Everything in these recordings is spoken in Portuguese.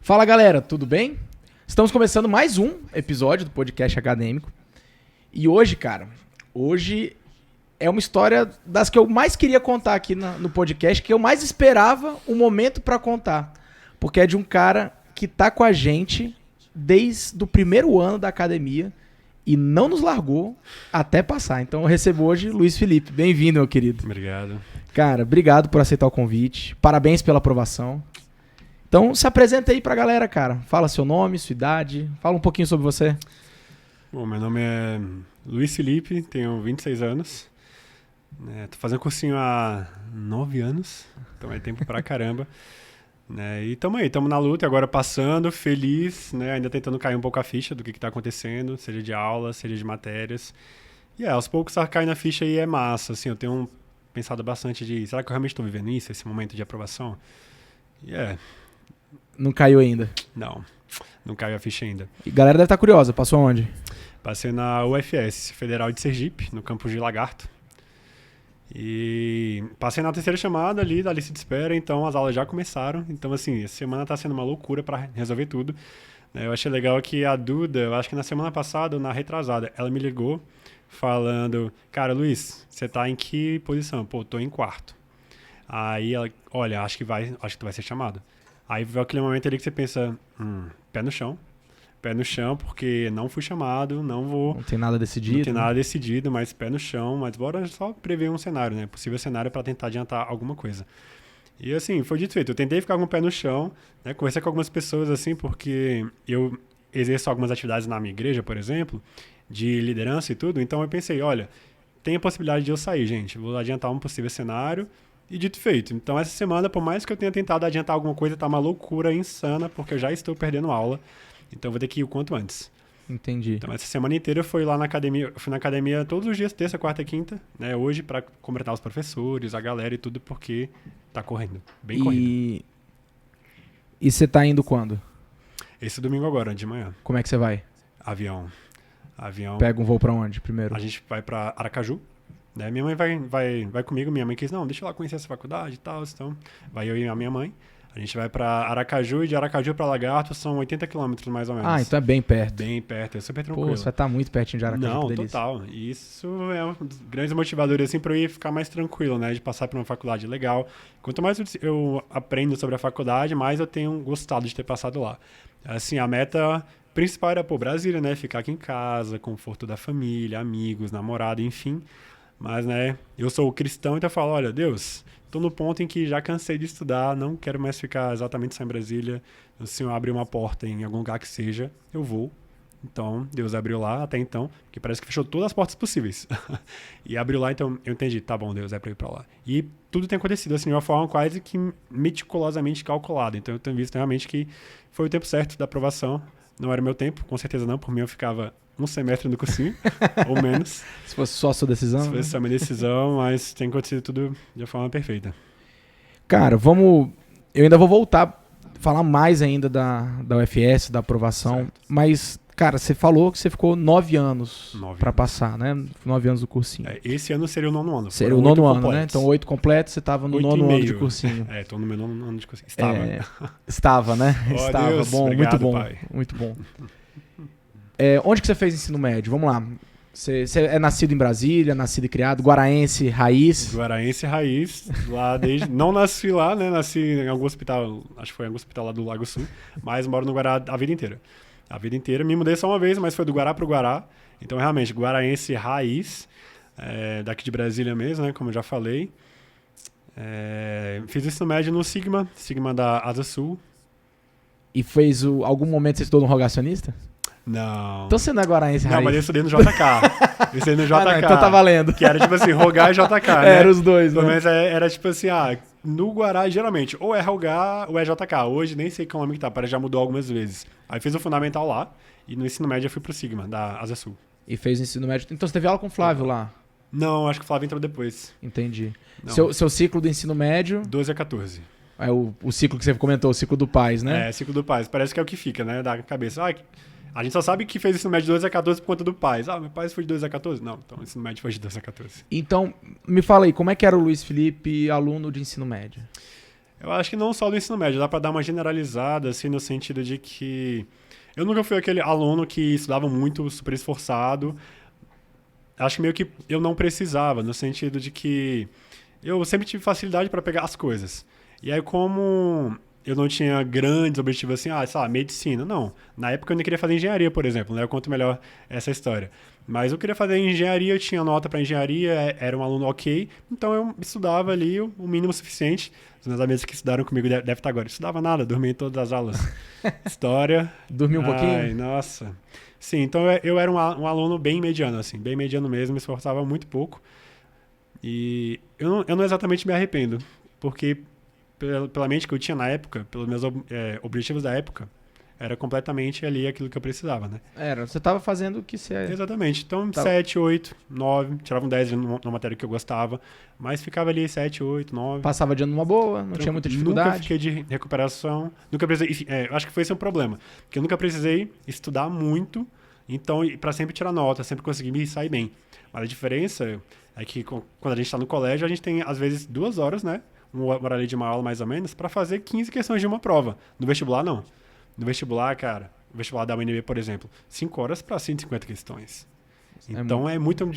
Fala galera, tudo bem? Estamos começando mais um episódio do podcast acadêmico. E hoje, cara, é uma história das que eu mais queria contar aqui no podcast, que eu mais esperava um momento pra contar. Porque é de um cara que tá com a gente desde o primeiro ano da academia e não nos largou até passar. Então eu recebo hoje Luiz Felipe. Bem-vindo, meu querido. Obrigado. Cara, obrigado por aceitar o convite. Parabéns pela aprovação. Então se apresenta aí pra galera, cara. Fala seu nome, sua idade. Fala um pouquinho sobre você. Bom, meu nome é Luiz Felipe, tenho 26 anos. Tô fazendo cursinho há 9 anos, então é tempo pra caramba. E tamo na luta, agora passando, feliz, ainda tentando cair um pouco a ficha do que tá acontecendo, seja de aula, seja de matérias. E aos poucos a cair na ficha aí é massa, assim, eu tenho pensado bastante de, será que eu realmente estou vivendo isso, esse momento de aprovação? Não caiu ainda? Não caiu a ficha ainda. E a galera deve estar curiosa, passou onde? Passei na UFS, Federal de Sergipe, no campus de Lagarto. E passei na terceira chamada ali da lista de espera, então as aulas já começaram. Então, assim, essa semana tá sendo uma loucura para resolver tudo. Eu achei legal que a Duda, eu acho que na semana passada ou na retrasada, ela me ligou falando, cara, Luiz, você tá em que posição? Pô, tô em quarto. Aí ela, olha, acho que tu vai ser chamado. Aí veio aquele momento ali que você pensa, pé no chão, porque não fui chamado, não vou... Não tem nada decidido. Não tem nada decidido, mas pé no chão, mas bora só prever um cenário, né? Possível cenário para tentar adiantar alguma coisa. E assim, foi dito e feito. Eu tentei ficar com o pé no chão, conversei com algumas pessoas assim, porque eu exerço algumas atividades na minha igreja, por exemplo, de liderança e tudo, então eu pensei, olha, tem a possibilidade de eu sair, gente. Vou adiantar um possível cenário. E dito e feito. Então, essa semana, por mais que eu tenha tentado adiantar alguma coisa, tá uma loucura insana, porque eu já estou perdendo aula. Então, eu vou ter que ir o quanto antes. Entendi. Então, essa semana inteira eu fui lá na academia. Eu fui na academia todos os dias, terça, quarta e quinta, hoje, para cumprimentar os professores, a galera e tudo, porque tá correndo. Bem corrido. E você tá indo quando? Esse domingo agora, de manhã. Como é que você vai? Avião. Pega um voo pra onde primeiro? A gente vai pra Aracaju. Minha mãe vai comigo, minha mãe quis, não, deixa eu lá conhecer essa faculdade e tal, então vai eu e a minha mãe, a gente vai pra Aracaju e de Aracaju pra Lagarto são 80 quilômetros mais ou menos. Ah, então é bem perto. Bem perto, é super tranquilo. Pô, você vai estar muito pertinho de Aracaju. Não, total, e isso é um dos grandes motivadores assim pra eu ir ficar mais tranquilo, de passar por uma faculdade legal. Quanto mais eu aprendo sobre a faculdade, mais eu tenho gostado de ter passado lá. Assim, a meta principal era, Brasília, ficar aqui em casa, conforto da família, amigos, namorado, enfim. Mas, eu sou cristão, então eu falo, olha, Deus, tô no ponto em que já cansei de estudar, não quero mais ficar exatamente só em Brasília. Se o Senhor abrir uma porta em algum lugar que seja, eu vou. Então, Deus abriu lá até então, que parece que fechou todas as portas possíveis. E abriu lá, então eu entendi, tá bom, Deus, é pra ir pra lá. E tudo tem acontecido assim, de uma forma quase que meticulosamente calculada. Então eu tenho visto realmente que foi o tempo certo da aprovação. Não era o meu tempo, com certeza não, por mim eu ficava um semestre no cursinho, ou menos. Se fosse só a sua decisão? Se fosse só a minha decisão, mas tem acontecido tudo de forma perfeita. Cara, eu ainda vou voltar, falar mais ainda da UFS, da aprovação, certo. Mas, cara, você falou que você ficou 9 anos pra passar, 9 anos do cursinho. Esse ano seria o 9º ano. Seria o 9º ano, completos. Então 8 completos, você tava no 9º ano de cursinho. Tô no meu 9º ano de cursinho. Estava, né? Oh, Estava, Deus, bom, obrigado, muito bom, pai. Muito bom. Onde que você fez ensino médio? Vamos lá. Você é nascido em Brasília, nascido e criado, guaraense raiz? Guaraense raiz, lá desde... Não nasci lá, nasci em algum hospital, acho que foi em algum hospital lá do Lago Sul, mas moro no Guará a vida inteira. A vida inteira, me mudei só uma vez, mas foi do Guará pro Guará. Então, realmente, guaraense raiz, daqui de Brasília mesmo, como eu já falei. Fiz ensino médio no Sigma da Asa Sul. E fez algum momento você estudou no Rogacionista? Não. Então você não é guaraense raiz? Não, mas eu estudei no JK. Eu estudei no JK. Não, então tá valendo. Que era tipo assim, Rogar e JK, Era os dois, né? Mas era tipo assim, no Guará, geralmente, ou é Rogar ou é JK. Hoje nem sei qual nome que tá, parece que já mudou algumas vezes. Aí fiz o fundamental lá, e no ensino médio eu fui pro Sigma, da Asa Sul. E fez o ensino médio. Então você teve aula com o Flávio lá? Não, acho que o Flávio entrou depois. Entendi. Seu ciclo do ensino médio? 12 a 14. É o ciclo que você comentou, o ciclo do Paz, né? Ciclo do Paz. Parece que é o que fica, da cabeça. A gente só sabe que fez ensino médio de 12 a 14 por conta do Paz. Meu pai foi de 12 a 14? Não, então o ensino médio foi de 12 a 14. Então, me fala aí, como é que era o Luiz Felipe, aluno de ensino médio? Eu acho que não só do ensino médio, dá pra dar uma generalizada, assim, no sentido de que eu nunca fui aquele aluno que estudava muito, super esforçado. Acho que meio que eu não precisava, no sentido de que eu sempre tive facilidade para pegar as coisas. E aí, como eu não tinha grandes objetivos assim, sei lá, medicina, não. Na época eu não queria fazer engenharia, por exemplo, né? Eu conto melhor essa história. Mas eu queria fazer engenharia, eu tinha nota para engenharia, era um aluno ok, então eu estudava ali o mínimo suficiente. Os meus amigos que estudaram comigo devem estar agora. Eu estudava nada, dormia em todas as aulas. História. Dormiu um pouquinho? Ai, nossa. Sim, então eu era um aluno bem mediano, assim, bem mediano mesmo, me esforçava muito pouco. E eu não exatamente me arrependo, porque pela mente que eu tinha na época, pelos meus objetivos da época, era completamente ali aquilo que eu precisava, né? Você tava fazendo o que você... Exatamente. Então, Tava... 7, 8, 9, tirava um 10 numa matéria que eu gostava, mas ficava ali 7, 8, 9. Passava de ano numa boa, não tinha muita dificuldade. Nunca fiquei de recuperação, nunca precisei... acho que foi esse um problema, porque eu nunca precisei estudar muito, então, para sempre tirar nota, sempre conseguir me sair bem. Mas a diferença é que quando a gente está no colégio, a gente tem, às vezes, 2 horas, né? Um horário de uma aula, mais ou menos, para fazer 15 questões de uma prova. No vestibular, não. No vestibular, cara, o vestibular da UNB, por exemplo, 5 horas para 150 questões. Então é muito...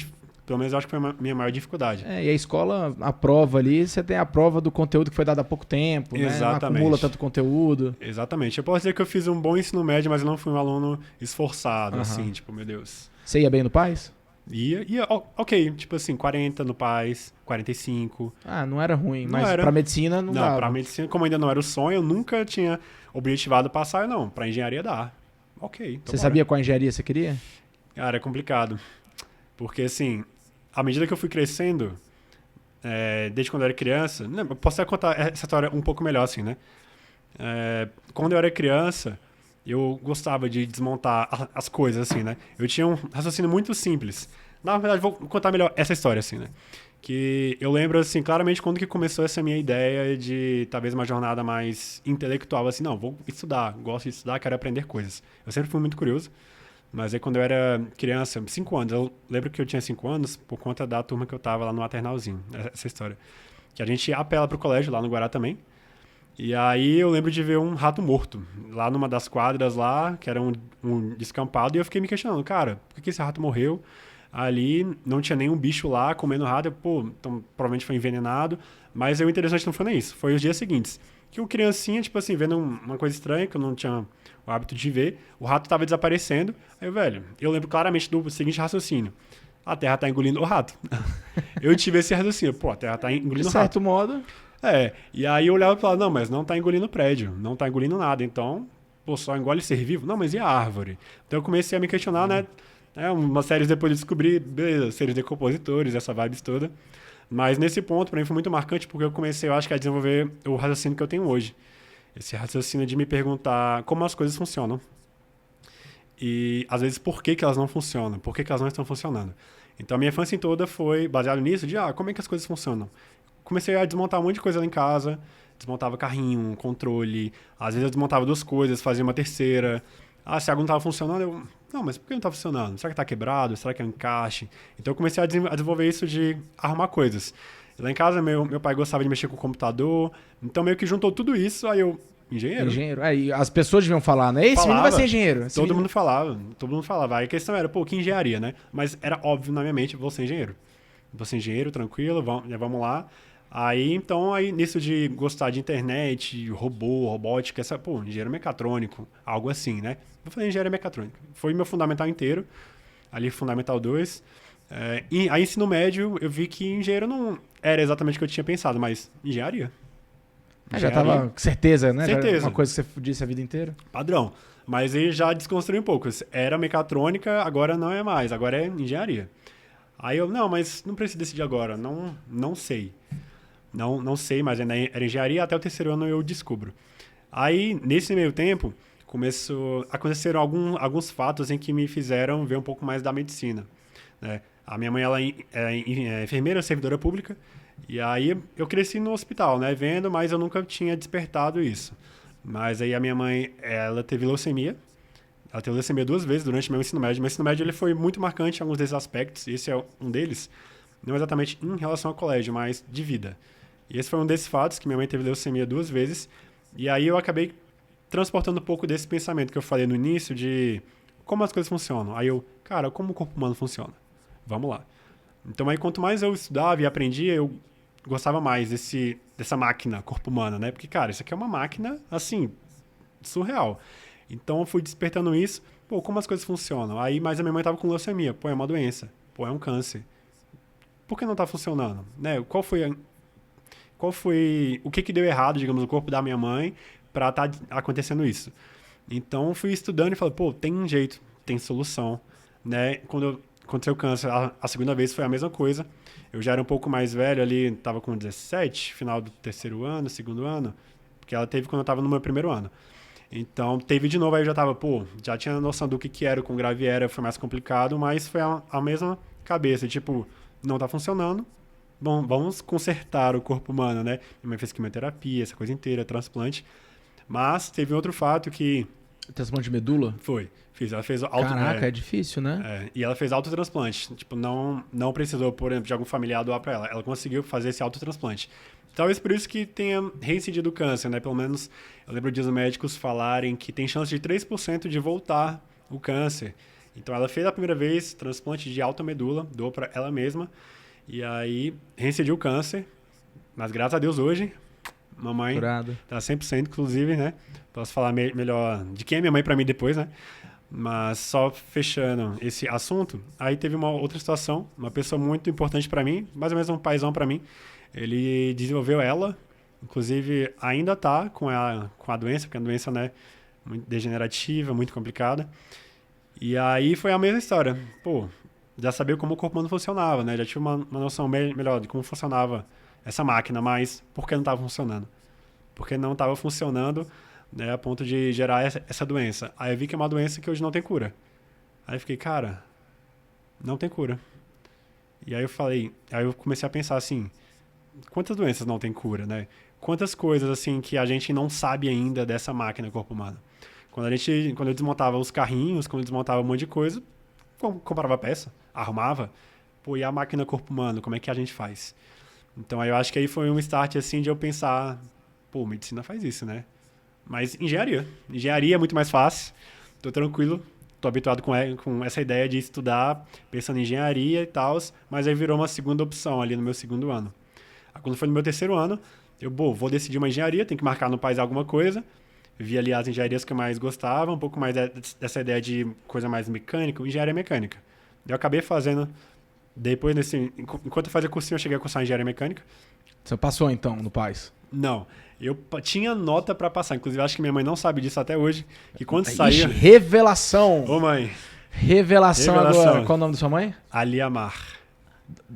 Pelo menos eu acho que foi a minha maior dificuldade. E a escola, a prova ali, você tem a prova do conteúdo que foi dado há pouco tempo, exatamente, né? Não acumula tanto conteúdo. Exatamente. Eu posso dizer que eu fiz um bom ensino médio, mas eu não fui um aluno esforçado, assim, tipo, meu Deus. Você ia bem no PAS? Ia, ok, tipo assim, 40 no PAS, 45. Não era ruim, não mas era. Pra medicina não dava. Não, pra medicina, como ainda não era o sonho, eu nunca tinha objetivado passar, não. Pra engenharia dá. Ok. Então você sabia qual engenharia você queria? Cara, é complicado. Porque, assim, à medida que eu fui crescendo, desde quando eu era criança... Eu posso até contar essa história um pouco melhor, assim, né? Quando eu era criança, eu gostava de desmontar as coisas, assim, né? Eu tinha um raciocínio muito simples. Na verdade, vou contar melhor essa história, assim, né? Que eu lembro, assim, claramente quando que começou essa minha ideia de talvez uma jornada mais intelectual, assim, não, vou estudar, gosto de estudar, quero aprender coisas. Eu sempre fui muito curioso. Mas aí quando eu era criança, 5 anos, eu lembro que eu tinha 5 anos por conta da turma que eu tava lá no maternalzinho, essa história. Que a gente apela pro colégio, lá no Guará também. E aí eu lembro de ver um rato morto, lá numa das quadras lá, que era um descampado, e eu fiquei me questionando, cara, por que esse rato morreu? Ali não tinha nenhum bicho lá comendo rato, então provavelmente foi envenenado. Mas o interessante não foi nem isso, foi os dias seguintes. Que eu criancinha, tipo assim, vendo uma coisa estranha, que eu não tinha o hábito de ver, o rato tava desaparecendo. Aí, velho, eu lembro claramente do seguinte raciocínio. A Terra tá engolindo o rato. Eu tive esse raciocínio. A Terra tá engolindo o rato. De certo modo. E aí eu olhava e falava, não, mas não tá engolindo prédio, não tá engolindo nada. Então, só engole ser vivo? Não, mas e a árvore? Então eu comecei a me questionar, né? Umas séries depois de descobrir, beleza, seres decompositores, essa vibes toda. Mas nesse ponto, pra mim, foi muito marcante porque eu comecei, eu acho que a desenvolver o raciocínio que eu tenho hoje. Esse raciocínio de me perguntar como as coisas funcionam. E, às vezes, por que elas não funcionam? Por que elas não estão funcionando? Então, a minha infância toda foi baseada nisso, de, como é que as coisas funcionam? Comecei a desmontar um monte de coisa lá em casa. Desmontava carrinho, controle. Às vezes eu desmontava 2 coisas, fazia uma terceira. Se algo não estava funcionando, não, mas por que não está funcionando? Será que está quebrado? Será que é um encaixe? Então, eu comecei a desenvolver isso de arrumar coisas. Lá em casa, meu pai gostava de mexer com o computador. Então, meio que juntou tudo isso. Aí eu, engenheiro? Aí as pessoas deviam falar, né? Esse menino vai ser engenheiro. Todo mundo falava. Aí a questão era, que engenharia, né? Mas era óbvio na minha mente, vou ser engenheiro. Vou ser engenheiro, tranquilo, vamos lá. Aí nisso de gostar de internet, robô, robótica, engenheiro mecatrônico, algo assim, né? Eu falei engenharia mecatrônica. Foi meu fundamental inteiro, ali fundamental 2. E aí ensino médio, eu vi que engenheiro não era exatamente o que eu tinha pensado, mas engenharia. Já tava com certeza, né? Certeza. Uma coisa que você disse a vida inteira. Padrão. Mas aí já desconstruí um pouco. Era mecatrônica, agora não é mais, agora é engenharia. Aí eu, não, mas não preciso decidir agora, não sei. Não sei, mas ainda era engenharia, até o 3º ano eu descubro. Aí, nesse meio tempo, aconteceram alguns fatos em que me fizeram ver um pouco mais da medicina, né? A minha mãe, ela é enfermeira, servidora pública, e aí eu cresci no hospital, né, vendo, mas eu nunca tinha despertado isso. Mas aí a minha mãe, ela teve leucemia. Ela teve leucemia 2 vezes durante o meu ensino médio. Meu ensino médio ele foi muito marcante em alguns desses aspectos, esse é um deles, não exatamente em relação ao colégio, mas de vida. E esse foi um desses fatos, que minha mãe teve leucemia 2 vezes. E aí eu acabei transportando um pouco desse pensamento que eu falei no início de como as coisas funcionam. Aí eu, cara, como o corpo humano funciona? Vamos lá. Então aí quanto mais eu estudava e aprendia, eu gostava mais dessa máquina, corpo humano, né? Porque, cara, isso aqui é uma máquina, assim, surreal. Então eu fui despertando isso, pô, como as coisas funcionam? Aí, mas a minha mãe tava com leucemia, pô, é uma doença, pô, é um câncer. Por que não tá funcionando? Né? Qual foi o que deu errado, digamos, no corpo da minha mãe para estar acontecendo isso? Então, fui estudando e falei, pô, tem um jeito, tem solução, né? Quando aconteceu o câncer, a segunda vez foi a mesma coisa. Eu já era um pouco mais velho ali, estava com 17, final do terceiro ano, segundo ano, porque ela teve quando eu estava no meu primeiro ano. Então, teve de novo, aí eu já estava, pô, já tinha noção do que era, o quão grave era, foi mais complicado, mas foi a mesma cabeça, tipo, não tá funcionando, bom, vamos consertar o corpo humano, né? Minha mãe fez quimioterapia, essa coisa inteira, transplante. Mas teve outro fato que Transplante de medula? ela fez Caraca, é difícil, né? e ela fez autotransplante. Tipo, não precisou, por exemplo, de algum familiar doar pra ela. Ela conseguiu fazer esse autotransplante. Talvez por isso que tenha reincidido o câncer, né? Pelo menos eu lembro de os médicos falarem que tem chance de 3% de voltar o câncer. Então ela fez a primeira vez transplante de alta medula, doou pra ela mesma. E aí reincidiu o câncer. Mas graças a Deus hoje, mamãe Curado. tá 100%, inclusive, né? Posso falar melhor de quem é minha mãe pra mim depois, né? Mas só fechando esse assunto, aí teve uma outra situação, uma pessoa muito importante pra mim, mais ou menos um paizão pra mim. Ele desenvolveu ela, inclusive ainda tá com a doença, porque a doença, né, muito degenerativa, muito complicada. E aí foi a mesma história. Pô, já sabia como o corpo humano funcionava, né? Já tinha uma noção melhor de como funcionava essa máquina, mas por que não estava funcionando? Porque não estava funcionando, né, a ponto de gerar essa doença. Aí eu vi que é uma doença que hoje não tem cura. Aí eu fiquei, cara, não tem cura. E aí eu comecei a pensar assim, quantas doenças não tem cura, né? Quantas coisas assim que a gente não sabe ainda dessa máquina corpo humano. Quando eu desmontava os carrinhos, quando eu desmontava um monte de coisa, comprava peça, arrumava, pô, e a máquina corpo humano, como é que a gente faz? Então aí eu acho que aí foi um start assim de eu pensar, pô, medicina faz isso, né? Mas engenharia é muito mais fácil, tô tranquilo, tô habituado com essa ideia de estudar, pensando em engenharia e tal, mas aí virou uma segunda opção ali no meu segundo ano. Aí, quando foi no meu terceiro ano, eu, vou decidir uma engenharia, tem que marcar no país alguma coisa, vi ali as engenharias que eu mais gostava, um pouco mais dessa ideia de coisa mais mecânica, engenharia mecânica. Eu acabei fazendo, depois, enquanto eu fazia cursinho, eu cheguei a cursar engenharia mecânica. Você passou então no PAS? Não, eu tinha nota pra passar, inclusive acho que minha mãe não sabe disso até hoje, que quando saía... Revelação! Ô mãe! Revelação agora. Qual o nome da sua mãe? Aliamar.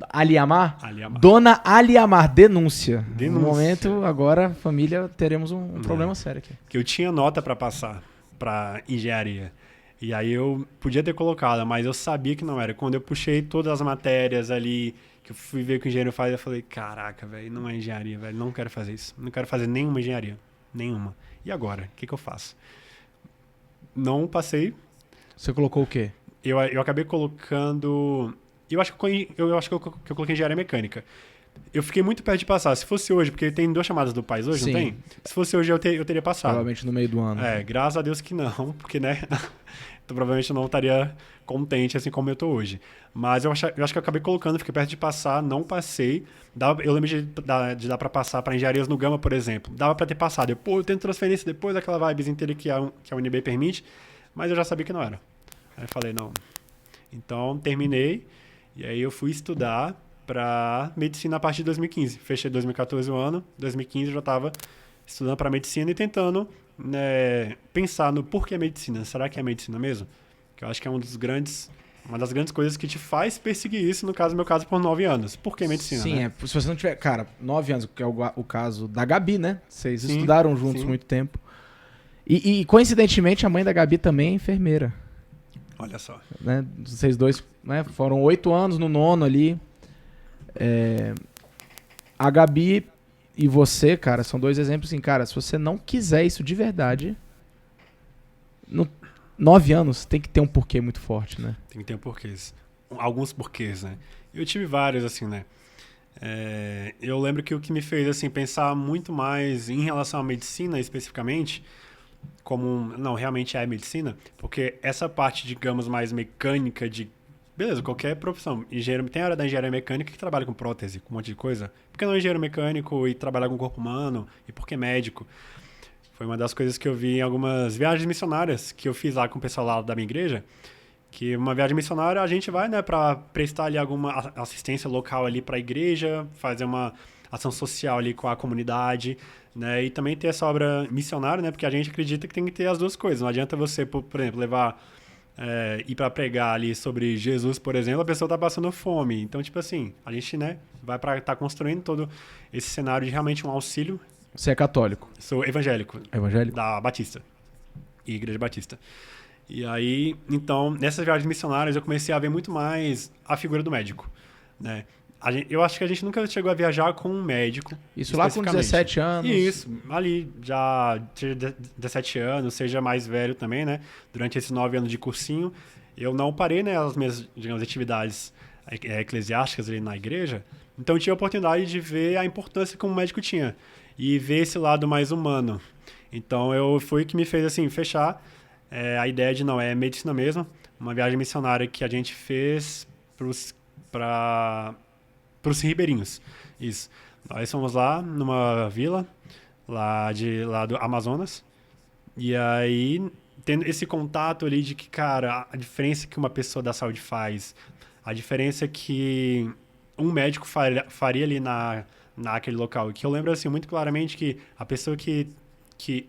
Aliamar? Aliamar. Dona Aliamar, denúncia. Denúncia. No momento, agora, família, teremos um problema sério aqui. Que eu tinha nota pra passar pra engenharia. E aí eu podia ter colocado, mas eu sabia que não era. Quando eu puxei todas as matérias ali, que eu fui ver o que o engenheiro faz, eu falei, caraca, velho, não é engenharia, velho, não quero fazer isso. Não quero fazer nenhuma engenharia. Nenhuma. E agora? O que eu faço? Não passei. Você colocou o quê? Eu acabei colocando... Eu acho que eu coloquei engenharia mecânica. Eu fiquei muito perto de passar. Se fosse hoje, porque tem 2 chamadas do PAS hoje, Sim. não tem? Se fosse hoje, eu teria passado. Provavelmente no meio do ano. Graças a Deus que não, porque, né, então, provavelmente eu não estaria contente assim como eu tô hoje. Mas eu acho que eu acabei colocando, fiquei perto de passar, não passei. Eu lembro de dar pra passar pra engenharias no Gama, por exemplo. Dava pra ter passado. Eu tento transferência depois daquela vibe inteira que a UNB permite, mas eu já sabia que não era. Aí eu falei, não. Então, terminei, e aí eu fui estudar para medicina a partir de 2015. Fechei 2014 o ano, 2015 eu já estava estudando para medicina e tentando, né, pensar no porquê medicina. Será que é medicina mesmo? Que eu acho que é uma das grandes coisas que te faz perseguir isso, no meu caso, por 9 anos. Por que medicina? Sim, né? se você não tiver... Cara, 9 anos, que é o caso da Gabi, né? Vocês Sim, estudaram juntos sim. muito tempo. E, coincidentemente, a mãe da Gabi também é enfermeira. Olha só. Né? Vocês dois, né, foram 8 anos no 9º ali. A Gabi e você, cara, são 2 exemplos assim, cara, se você não quiser isso de verdade, 9 anos tem que ter um porquê muito forte, né? Tem que ter porquês. Alguns porquês, né? Eu tive vários, assim, né? Eu lembro que o que me fez assim, pensar muito mais em relação à medicina especificamente, não, realmente é a medicina, porque essa parte, digamos, mais mecânica beleza, qualquer profissão. Tem a área da engenharia mecânica que trabalha com prótese, com um monte de coisa. Por que não engenheiro mecânico e trabalhar com o corpo humano? E por que médico? Foi uma das coisas que eu vi em algumas viagens missionárias que eu fiz lá com o pessoal lá da minha igreja. Que uma viagem missionária a gente vai, né, para prestar ali alguma assistência local ali para a igreja, fazer uma ação social ali com a comunidade, né, e também ter essa obra missionária, né, porque a gente acredita que tem que ter as duas coisas. Não adianta você, por exemplo, ir para pregar ali sobre Jesus, por exemplo, a pessoa tá passando fome. Então, tipo assim, a gente, né, vai para estar construindo todo esse cenário de realmente um auxílio. Você é católico? Sou evangélico. Evangélico? Da Batista. Igreja Batista. E aí, então, nessas viagens missionárias eu comecei a ver muito mais a figura do médico, né? Eu acho que a gente nunca chegou a viajar com um médico. Isso lá com 17 anos? Isso, ali já tinha 17 anos, seja mais velho também, né? Durante esses 9 anos de cursinho, eu não parei, né, as minhas, digamos, atividades eclesiásticas ali na igreja. Então eu tive a oportunidade de ver a importância que um médico tinha e ver esse lado mais humano. Então foi o que me fez assim fechar a ideia de não, é medicina mesmo. Uma viagem missionária que a gente fez para os ribeirinhos. Isso. Nós fomos lá numa vila lá do Amazonas. E aí, tendo esse contato ali de que, cara, a diferença que uma pessoa da saúde faz, a diferença que um médico faria ali naquele local. Que eu lembro assim muito claramente que a pessoa que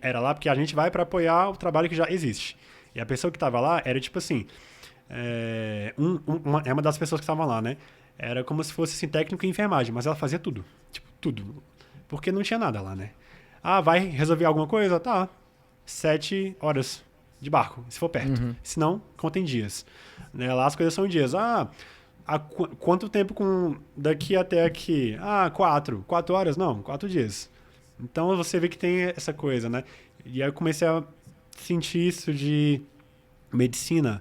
era lá, porque a gente vai para apoiar o trabalho que já existe. E a pessoa que estava lá era tipo assim, uma das pessoas que estavam lá, né? Era como se fosse assim, técnico em enfermagem, mas ela fazia tudo. Tipo, tudo. Porque não tinha nada lá, né? Ah, vai resolver alguma coisa? Tá. 7 horas de barco, se for perto. Uhum. Se não, conta em dias. Né? Lá as coisas são em dias. Quanto tempo daqui até aqui? 4. 4 horas? Não, 4 dias. Então você vê que tem essa coisa, né? E aí eu comecei a sentir isso de medicina.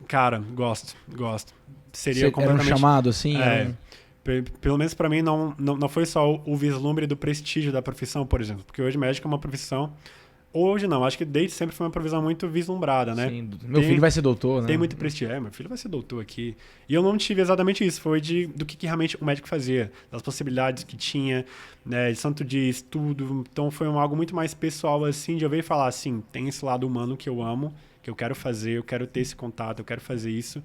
Cara, gosto. Seria completamente... Era um chamado, assim? Pelo menos para mim não foi só o vislumbre do prestígio da profissão, por exemplo. Porque hoje médico é uma profissão... Hoje não, acho que desde sempre foi uma profissão muito vislumbrada, né? Sim, meu filho vai ser doutor, né? Tem muito prestígio. Meu filho vai ser doutor aqui. E eu não tive exatamente isso. Foi do que realmente o médico fazia, das possibilidades que tinha, né? De tanto de estudo. Então foi algo muito mais pessoal, assim, de eu ver e falar assim, tem esse lado humano que eu amo, que eu quero fazer, eu quero ter esse contato, eu quero fazer isso.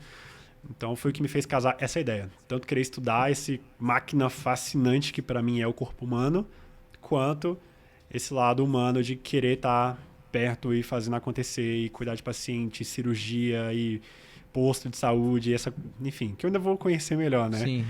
Então foi o que me fez casar essa ideia. Tanto querer estudar esse máquina fascinante que para mim é o corpo humano, quanto esse lado humano de querer estar perto e fazendo acontecer e cuidar de paciente, cirurgia e posto de saúde, enfim, que eu ainda vou conhecer melhor, né? Sim.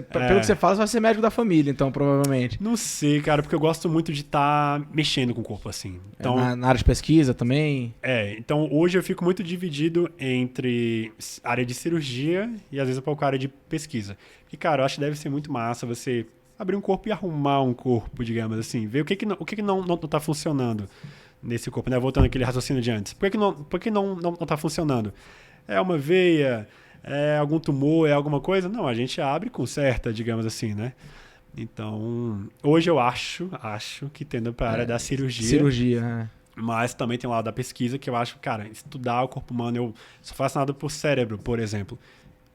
Pelo que você fala, você vai ser médico da família, então, provavelmente. Não sei, cara, porque eu gosto muito de estar mexendo com o corpo, assim. Então, na área de pesquisa também? Então hoje eu fico muito dividido entre área de cirurgia e às vezes um pouco área de pesquisa. E, cara, eu acho que deve ser muito massa você abrir um corpo e arrumar um corpo, digamos assim. Ver o que não tá funcionando nesse corpo, né? Voltando àquele raciocínio de antes. Por que não tá funcionando? É uma veia? É algum tumor? É alguma coisa? Não, a gente abre e conserta, digamos assim, né? Então, hoje eu acho que tendo para a área da cirurgia... Cirurgia, Mas também tem o lado da pesquisa que eu acho, cara, estudar o corpo humano, eu sou fascinado por cérebro, por exemplo.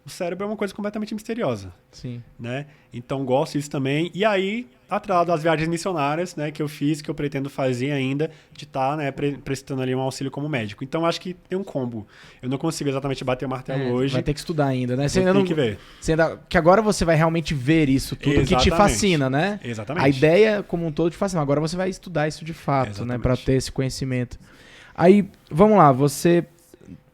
O cérebro é uma coisa completamente misteriosa. Sim. Né? Então, gosto disso também. E aí, atrás das viagens missionárias, né, que eu fiz, que eu pretendo fazer ainda, de estar, né, prestando ali um auxílio como médico. Então, acho que tem um combo. Eu não consigo exatamente bater o martelo hoje. Vai ter que estudar ainda, né? Tem que ver. Que agora você vai realmente ver isso tudo. Exatamente. Que te fascina, né? Exatamente. A ideia como um todo te fascina. Agora você vai estudar isso de fato, exatamente, né? Para ter esse conhecimento. Aí, vamos lá. Você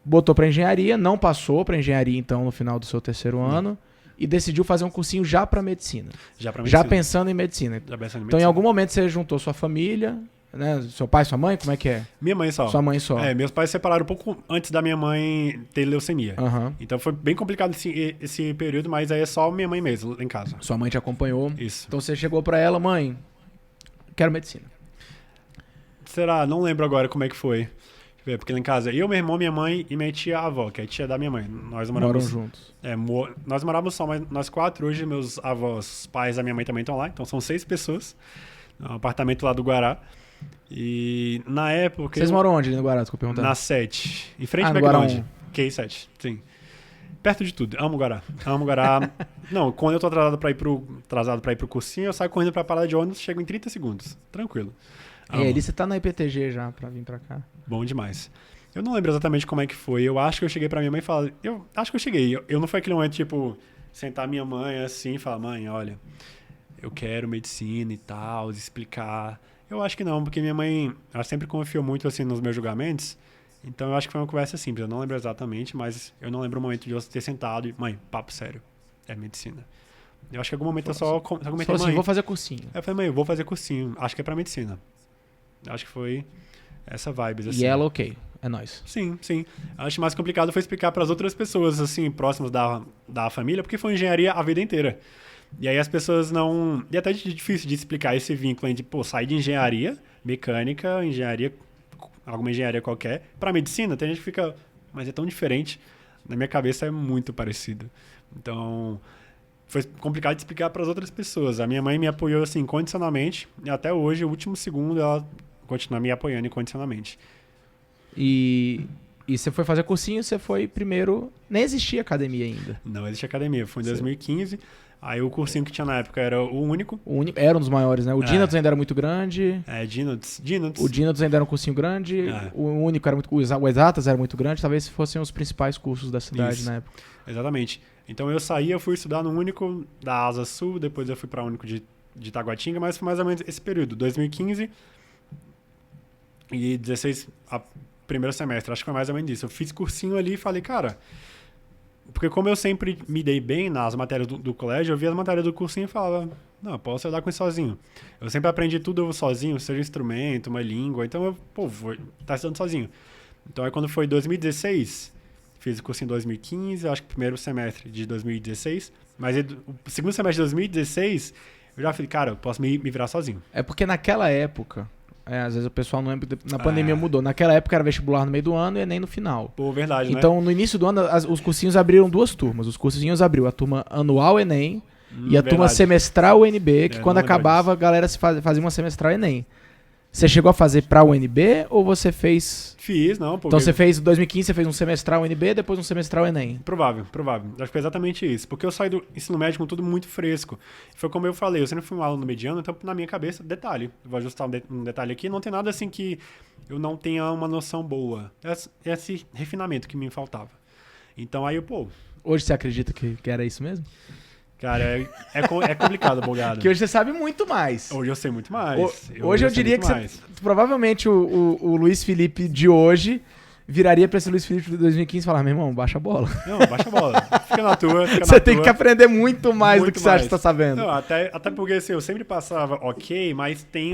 botou para engenharia, não passou para engenharia, então, no final do seu terceiro ano, e decidiu fazer um cursinho já para medicina. Já pensando em medicina. Então, em algum momento, você juntou sua família, né? Seu pai, sua mãe, como é que é? Minha mãe só. Sua mãe só. Meus pais se separaram um pouco antes da minha mãe ter leucemia. Uhum. Então, foi bem complicado esse período, mas aí é só minha mãe mesmo, em casa. Sua mãe te acompanhou. Isso. Então, você chegou para ela, mãe, quero medicina. Será? Não lembro agora como é que foi. Porque lá em casa, eu, meu irmão, minha mãe e minha tia-avó, que é a tia da minha mãe. Nós Moram moramos juntos. nós morávamos só, mas nós 4. Hoje meus avós, pais da minha mãe também estão lá. Então são 6 pessoas. Um apartamento lá do Guará. E na época... Vocês moram onde ali no Guará? Desculpa perguntar. Na 7. Em frente ao no Guará McDonald's. Q7, sim. Perto de tudo. Amo Guará. Amo Guará. Não, quando eu tô atrasado pra ir pro cursinho, eu saio correndo pra parada de ônibus, chego em 30 segundos. Tranquilo. Amo. Ali você tá na IPTG já pra vir pra cá. Bom demais. Eu não lembro exatamente como é que foi. Eu acho que eu cheguei pra minha mãe e falei... Eu acho que eu cheguei. Eu não foi aquele momento, tipo, sentar minha mãe assim e falar, mãe, olha, eu quero medicina e tal, explicar. Eu acho que não, porque minha mãe, ela sempre confiou muito, assim, nos meus julgamentos. Então eu acho que foi uma conversa simples. Eu não lembro exatamente, mas eu não lembro o momento de eu ter sentado e, mãe, papo sério, é medicina. Eu acho que em algum momento eu só comentei, assim, mãe... vou fazer cursinho. Eu falei, mãe, eu vou fazer cursinho. Acho que é pra medicina. Acho que foi essa vibes, assim. E ela, ok. É nóis. Sim, sim. Acho que mais complicado foi explicar para as outras pessoas, assim, próximas da família, porque foi engenharia a vida inteira. E aí as pessoas não... E até é difícil de explicar esse vínculo entre, pô, sair de engenharia, mecânica, engenharia, alguma engenharia qualquer, para medicina. Tem gente que fica, mas é tão diferente. Na minha cabeça é muito parecido. Então, foi complicado de explicar para as outras pessoas. A minha mãe me apoiou, assim, incondicionalmente. E até hoje, o último segundo, ela continua me apoiando incondicionalmente. E você foi fazer cursinho, você foi primeiro... Nem existia academia ainda. Não existe academia. Foi em 2015. Aí o cursinho que tinha na época era o único. Era um dos maiores, né? O Dinatos ainda era muito grande. Dinatos. O Dinatos ainda era um cursinho grande. O único era muito... O Exatas era muito grande. Talvez fossem os principais cursos da cidade na época. Exatamente. Então eu saí, eu fui estudar no único da Asa Sul. Depois eu fui para o único de Taguatinga. Mas foi mais ou menos esse período. 2015 e 16... primeiro semestre, acho que foi mais ou menos isso. Eu fiz cursinho ali e falei, cara... Porque como eu sempre me dei bem nas matérias do colégio, eu via as matérias do cursinho e falava, não, eu posso lidar com isso sozinho. Eu sempre aprendi tudo sozinho, seja um instrumento, uma língua, então eu, vou estar estudando sozinho. Então aí quando foi 2016, fiz o cursinho em 2015, acho que o primeiro semestre de 2016, mas o segundo semestre de 2016, eu já falei, cara, eu posso me virar sozinho. É porque naquela época... às vezes o pessoal não lembra. Na pandemia mudou. Naquela época era vestibular no meio do ano e Enem no final. Pô, verdade, então, no início do ano, os cursinhos abriram 2 turmas. Os cursinhos abriu a turma anual Enem e a turma semestral UNB, que quando acabava, a galera fazia uma semestral Enem. Você chegou a fazer pra UNB ou você fez... Fiz, não. Porque... Então você fez, em 2015, você fez um semestral UNB, depois um semestral Enem. Provável. Acho que foi exatamente isso. Porque eu saí do ensino médio com tudo muito fresco. Foi como eu falei, eu sempre fui um aluno mediano, então na minha cabeça, detalhe. Eu vou ajustar um detalhe aqui, não tem nada assim que eu não tenha uma noção boa. É esse refinamento que me faltava. Então aí, Hoje você acredita que era isso mesmo? Cara, é complicado, Bogado. Porque hoje você sabe muito mais. Hoje eu sei muito mais. Hoje eu diria que provavelmente o Luiz Felipe de hoje viraria pra esse Luiz Felipe de 2015 e falar, meu irmão, baixa a bola. Não, baixa a bola. Fica na tua. Você tem que aprender muito mais do que você acha que tá sabendo. Não, até porque assim, eu sempre passava ok, mas tem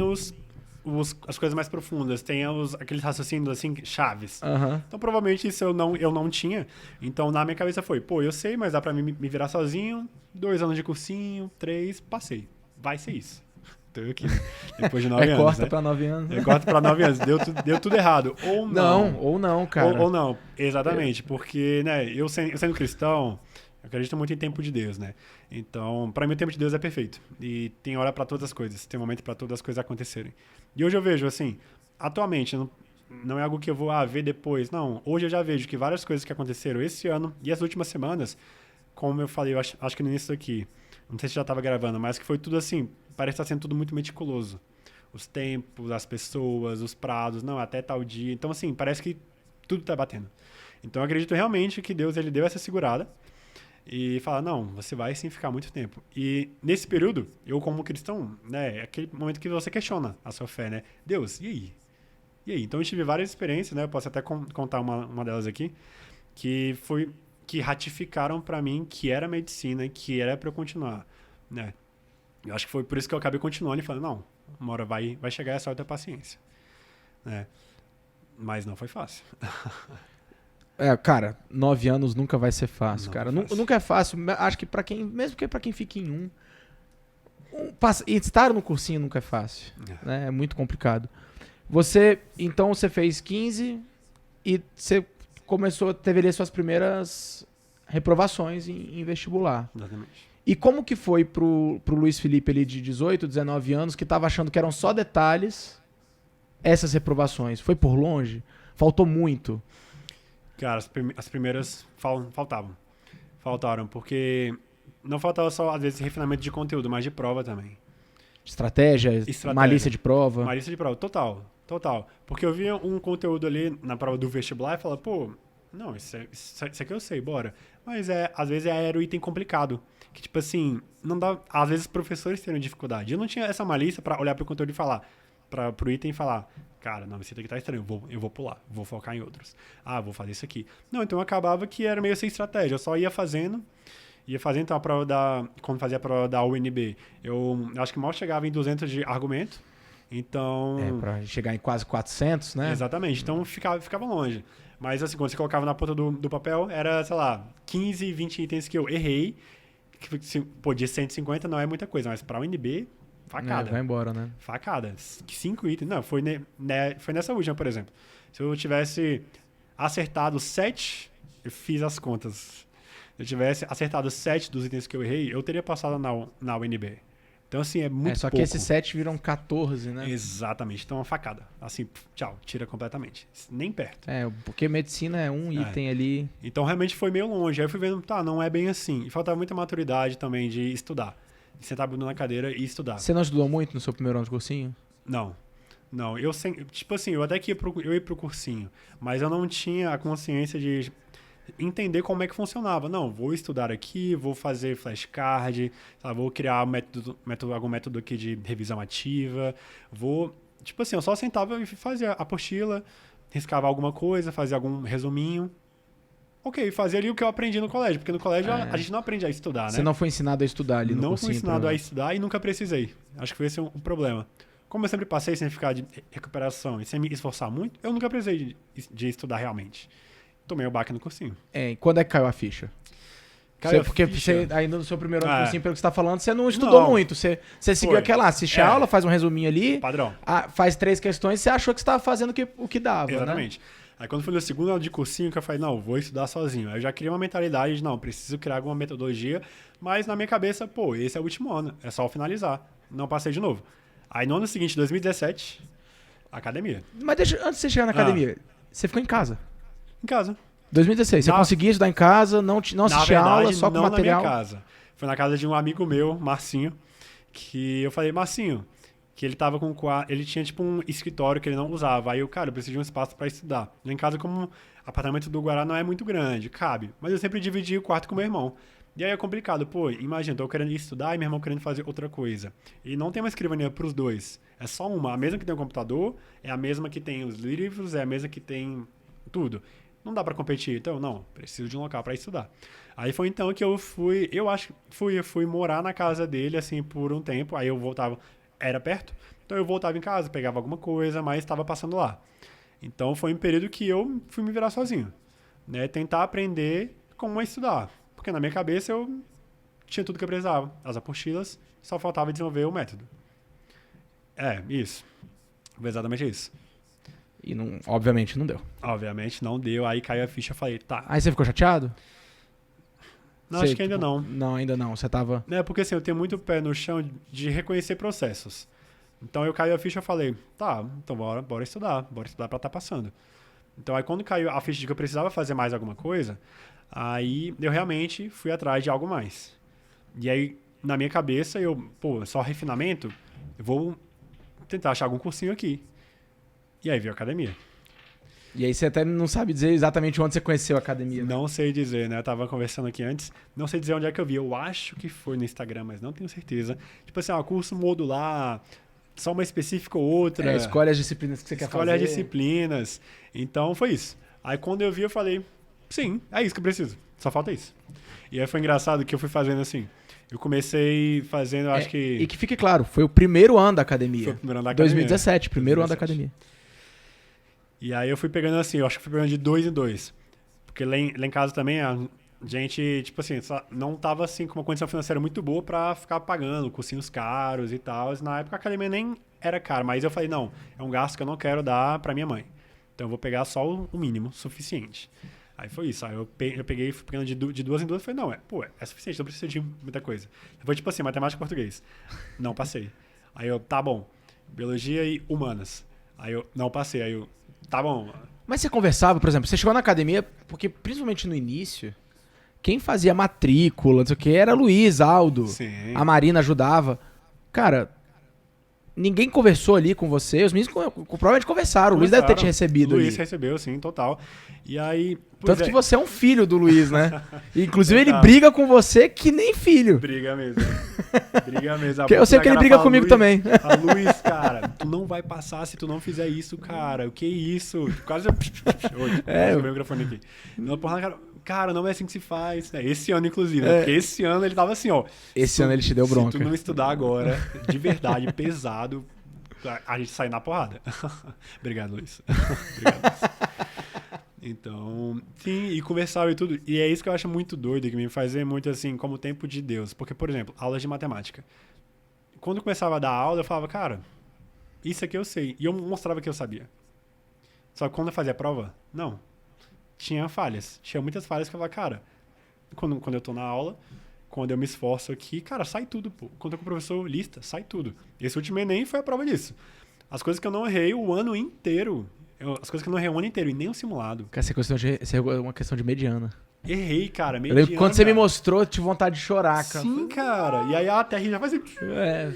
as coisas mais profundas, tem aqueles raciocínios assim, chaves. Uhum. Então provavelmente isso eu não tinha. Então na minha cabeça foi, eu sei, mas dá pra mim me virar sozinho, 2 anos de cursinho, 3, passei. Vai ser isso. Tô aqui, depois de 9 anos, corta né? Pra 9 anos. Corta pra 9 anos. Deu tudo errado. Ou não. Ou não, cara. Ou não, exatamente. Porque, né, eu sendo cristão, eu acredito muito em tempo de Deus, né? Então, pra mim o tempo de Deus é perfeito. E tem hora pra todas as coisas. Tem momento pra todas as coisas acontecerem. E hoje eu vejo, assim, atualmente, não é algo que eu vou ver depois. Não, hoje eu já vejo que várias coisas que aconteceram esse ano e as últimas semanas, como eu falei, eu acho que no início aqui, não sei se já estava gravando, mas que foi tudo assim, parece estar sendo tudo muito meticuloso. Os tempos, as pessoas, os prazos, não, até tal dia. Então, assim, parece que tudo está batendo. Então, eu acredito realmente que Deus, ele deu essa segurada e fala, não, você vai sim ficar muito tempo. E nesse período, eu como cristão, né, é aquele momento que você questiona a sua fé, né? Deus, e aí? E aí? Então, eu tive várias experiências, né? Eu posso até contar uma delas aqui, que ratificaram para mim que era medicina, que era para eu continuar, né? Eu acho que foi por isso que eu acabei continuando e falando, não, uma hora vai chegar essa hora da paciência, né? Mas não foi fácil. Cara, 9 anos nunca vai ser fácil, cara. Fácil. Nunca é fácil. Acho que mesmo que pra quem fica em estar no cursinho nunca é fácil, né? É muito complicado. Então você fez 15, e você teve ali suas primeiras reprovações em vestibular. Exatamente. E como que foi pro Luiz Felipe ali de 18, 19 anos, que tava achando que eram só detalhes essas reprovações? Foi por longe? Faltou muito? Cara, as primeiras faltaram, porque não faltava só, às vezes, refinamento de conteúdo, mas de prova também. Estratégia. Malícia de prova. Malícia de prova, total. Porque eu via um conteúdo ali na prova do vestibular e falava, pô, não, isso aqui eu sei, bora. Mas às vezes era um item complicado. Que, tipo assim, não dá. Às vezes os professores teriam dificuldade. Eu não tinha essa malícia pra olhar pro conteúdo e falar, pro item e falar, cara, não, esse item aqui tá estranho, eu vou pular, vou focar em outros. Ah, vou fazer isso aqui. Não, então acabava que era meio sem estratégia. Eu só ia fazendo, então quando fazia a prova da UNB, eu acho que mal chegava em 200 de argumento. Então. Pra chegar em quase 400, né? Exatamente. Então ficava longe. Mas assim, quando você colocava na ponta do papel, era, sei lá, 15, 20 itens que eu errei. Que, pô, de 150 não é muita coisa, mas pra UNB, facada. Vai embora, né? Facada. 5 itens. Não, foi nessa última, por exemplo. Se eu tivesse acertado 7, eu fiz as contas. Se eu tivesse acertado 7 dos itens que eu errei, eu teria passado na UNB. Então, assim, é muito só pouco. que esses 7 viram 14, né? Exatamente. Então, uma facada. Assim, tchau, tira completamente. Nem perto. Porque medicina é um item ali. Então, realmente foi meio longe. Aí eu fui vendo, não é bem assim. E faltava muita maturidade também de estudar. De sentar a bunda na cadeira e estudar. Você não estudou muito no seu primeiro ano de cursinho? Não. Eu tipo assim, eu até que ia pro cursinho, mas eu não tinha a consciência de entender como é que funcionava. Não, vou estudar aqui, vou fazer flashcard, sabe? Vou criar algum método aqui de revisão ativa, tipo assim, eu só sentava e fazia a apostila, riscava alguma coisa, fazia algum resuminho. Ok, fazia ali o que eu aprendi no colégio, porque no colégio a gente não aprende a estudar, né? Você não foi ensinado a estudar ali no cursinho? Não fui ensinado a estudar e nunca precisei. Acho que foi esse o problema. Como eu sempre passei sem ficar de recuperação e sem me esforçar muito, eu nunca precisei de estudar realmente. Tomei o baque no cursinho. E quando é que caiu a ficha? Porque você, ainda no seu primeiro ano de cursinho, pelo que você tá falando, você não estudou muito. Você seguiu aquela, assiste a aula, faz um resuminho ali. Padrão. Faz 3 questões e você achou que você estava fazendo o que dava. Exatamente. Né? Aí quando foi no segundo ano de cursinho, que eu falei, não, vou estudar sozinho. Aí eu já criei uma mentalidade de, não, preciso criar alguma metodologia. Mas na minha cabeça, esse é o último ano. É só finalizar. Não passei de novo. Aí no ano seguinte, 2017, academia. Mas antes de você chegar na academia, você ficou em casa? Em casa. 2016, você conseguia estudar em casa, não assistia aula, só com material? Na minha casa. Foi na casa de um amigo meu, Marcinho, que eu falei, Marcinho, que ele tava ele tinha tipo um escritório que ele não usava. Aí eu preciso de um espaço para estudar. Lá em casa, como o apartamento do Guará não é muito grande, cabe. Mas eu sempre dividi o quarto com meu irmão. E aí é complicado, imagina, tô querendo estudar e meu irmão querendo fazer outra coisa. E não tem uma escrivaninha pros dois. É só uma. A mesma que tem o computador, é a mesma que tem os livros, é a mesma que tem tudo. Não dá pra competir, então não, preciso de um local pra estudar. Aí foi então que eu fui morar na casa dele, assim, por um tempo. Aí eu voltava, era perto, então eu voltava em casa, pegava alguma coisa, mas estava passando lá. Então foi um período que eu fui me virar sozinho, né? Tentar aprender como estudar. Porque na minha cabeça eu tinha tudo que eu precisava. As apostilas, só faltava desenvolver o método. Isso. Foi exatamente isso. E obviamente não deu. Obviamente não deu. Aí caiu a ficha e falei, tá. Aí você ficou chateado? Não, acho que ainda não. Não, ainda não. Você tava... Porque assim, eu tenho muito pé no chão de reconhecer processos. Então eu caiu a ficha e falei, tá, então bora estudar pra estar passando. Então aí quando caiu a ficha de que eu precisava fazer mais alguma coisa, aí eu realmente fui atrás de algo mais. E aí, na minha cabeça, só refinamento, eu vou tentar achar algum cursinho aqui. E aí veio a academia. E aí você até não sabe dizer exatamente onde você conheceu a academia. Né? Não sei dizer, né? Eu tava conversando aqui antes. Não sei dizer onde é que eu vi. Eu acho que foi no Instagram, mas não tenho certeza. Tipo assim, curso modular, só uma específica ou outra. Escolhe as disciplinas que você quer fazer. Escolhe as disciplinas. Então foi isso. Aí quando eu vi, eu falei, sim, é isso que eu preciso. Só falta isso. E aí foi engraçado que eu fui fazendo assim. Eu comecei fazendo, acho que... E que fique claro, foi o primeiro ano da academia. Foi o primeiro ano da academia. 2017, primeiro ano da academia. E aí eu fui pegando assim, eu acho que fui pegando de 2 em 2. Porque lá em casa também a gente, tipo assim, não tava assim com uma condição financeira muito boa pra ficar pagando cursinhos caros e tal. Na época a academia nem era cara, mas eu falei, não, é um gasto que eu não quero dar pra minha mãe. Então eu vou pegar só o mínimo, suficiente. Aí foi isso. Aí eu peguei, fui pegando de 2 em 2 e falei, não, é suficiente, não precisa de muita coisa. Foi tipo assim, matemática e português. Não passei. Aí eu, tá bom. Biologia e humanas. Aí eu, não passei. Aí eu, tá bom. Mas você conversava, por exemplo, você chegou na academia, porque principalmente no início, quem fazia matrícula, não sei o que, era Luiz, Aldo. Sim. A Marina ajudava. Cara, ninguém conversou ali com você, os meninos provavelmente conversaram. O Luiz deve ter te recebido Luiz ali. recebeu, sim, total. E aí... Tanto que você é um filho do Luiz, né? E, inclusive ele briga com você que nem filho. Briga mesmo. Briga mesmo. Eu sei que ele briga comigo Luiz, também. Luiz, cara, tu não vai passar se tu não fizer isso, cara. O que é isso? Quase... Oi, o microfone aqui. Não, porra, cara, não é assim que se faz. Esse ano, inclusive. Né? Porque esse ano ele tava assim, ó. Esse ano ele te deu bronca. Se tu não estudar agora, de verdade, pesado, a gente sai na porrada. Obrigado, Luiz. Obrigado, Luiz. Então, sim, e conversava e tudo. E é isso que eu acho muito doido, que me fazia muito assim, como tempo de Deus. Porque, por exemplo, aulas de matemática. Quando eu começava a dar aula, eu falava, cara, isso aqui eu sei. E eu mostrava que eu sabia. Só que quando eu fazia a prova, não. Tinha falhas. Tinha muitas falhas que eu falava, cara, quando eu tô na aula, quando eu me esforço aqui, cara, sai tudo, pô. Quando eu com o professor lista, sai tudo. Esse último Enem foi a prova disso. As coisas que eu não errei o ano inteiro. As coisas que eu não errei o ano inteiro, e nem o simulado. Cara, essa é uma questão de mediana. Errei, cara, mediana. Eu lembro quando você me mostrou, eu tive vontade de chorar, cara. Sim, cara. E aí a terra já fazia... É.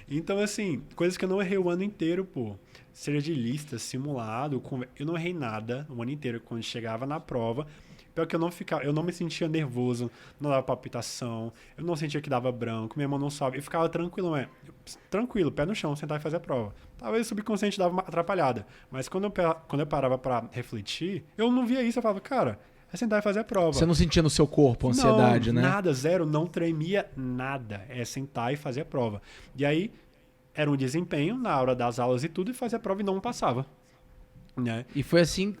Então, assim, coisas que eu não errei o ano inteiro, pô. Seja de lista, simulado, eu não errei nada o ano inteiro. Quando chegava na prova, pior que eu não me sentia nervoso, não dava palpitação, eu não sentia que dava branco, minha mão não sobe. Eu ficava tranquilo, pé no chão, sentar e fazer a prova. Talvez o subconsciente dava uma atrapalhada. Mas quando eu parava pra refletir, eu não via isso, eu falava, cara, é sentar e fazer a prova. Você não sentia no seu corpo a ansiedade, né? Nada, zero, não tremia nada. É sentar e fazer a prova. E aí, era um desempenho na hora das aulas e tudo, e fazia a prova e não passava. Né? E foi assim...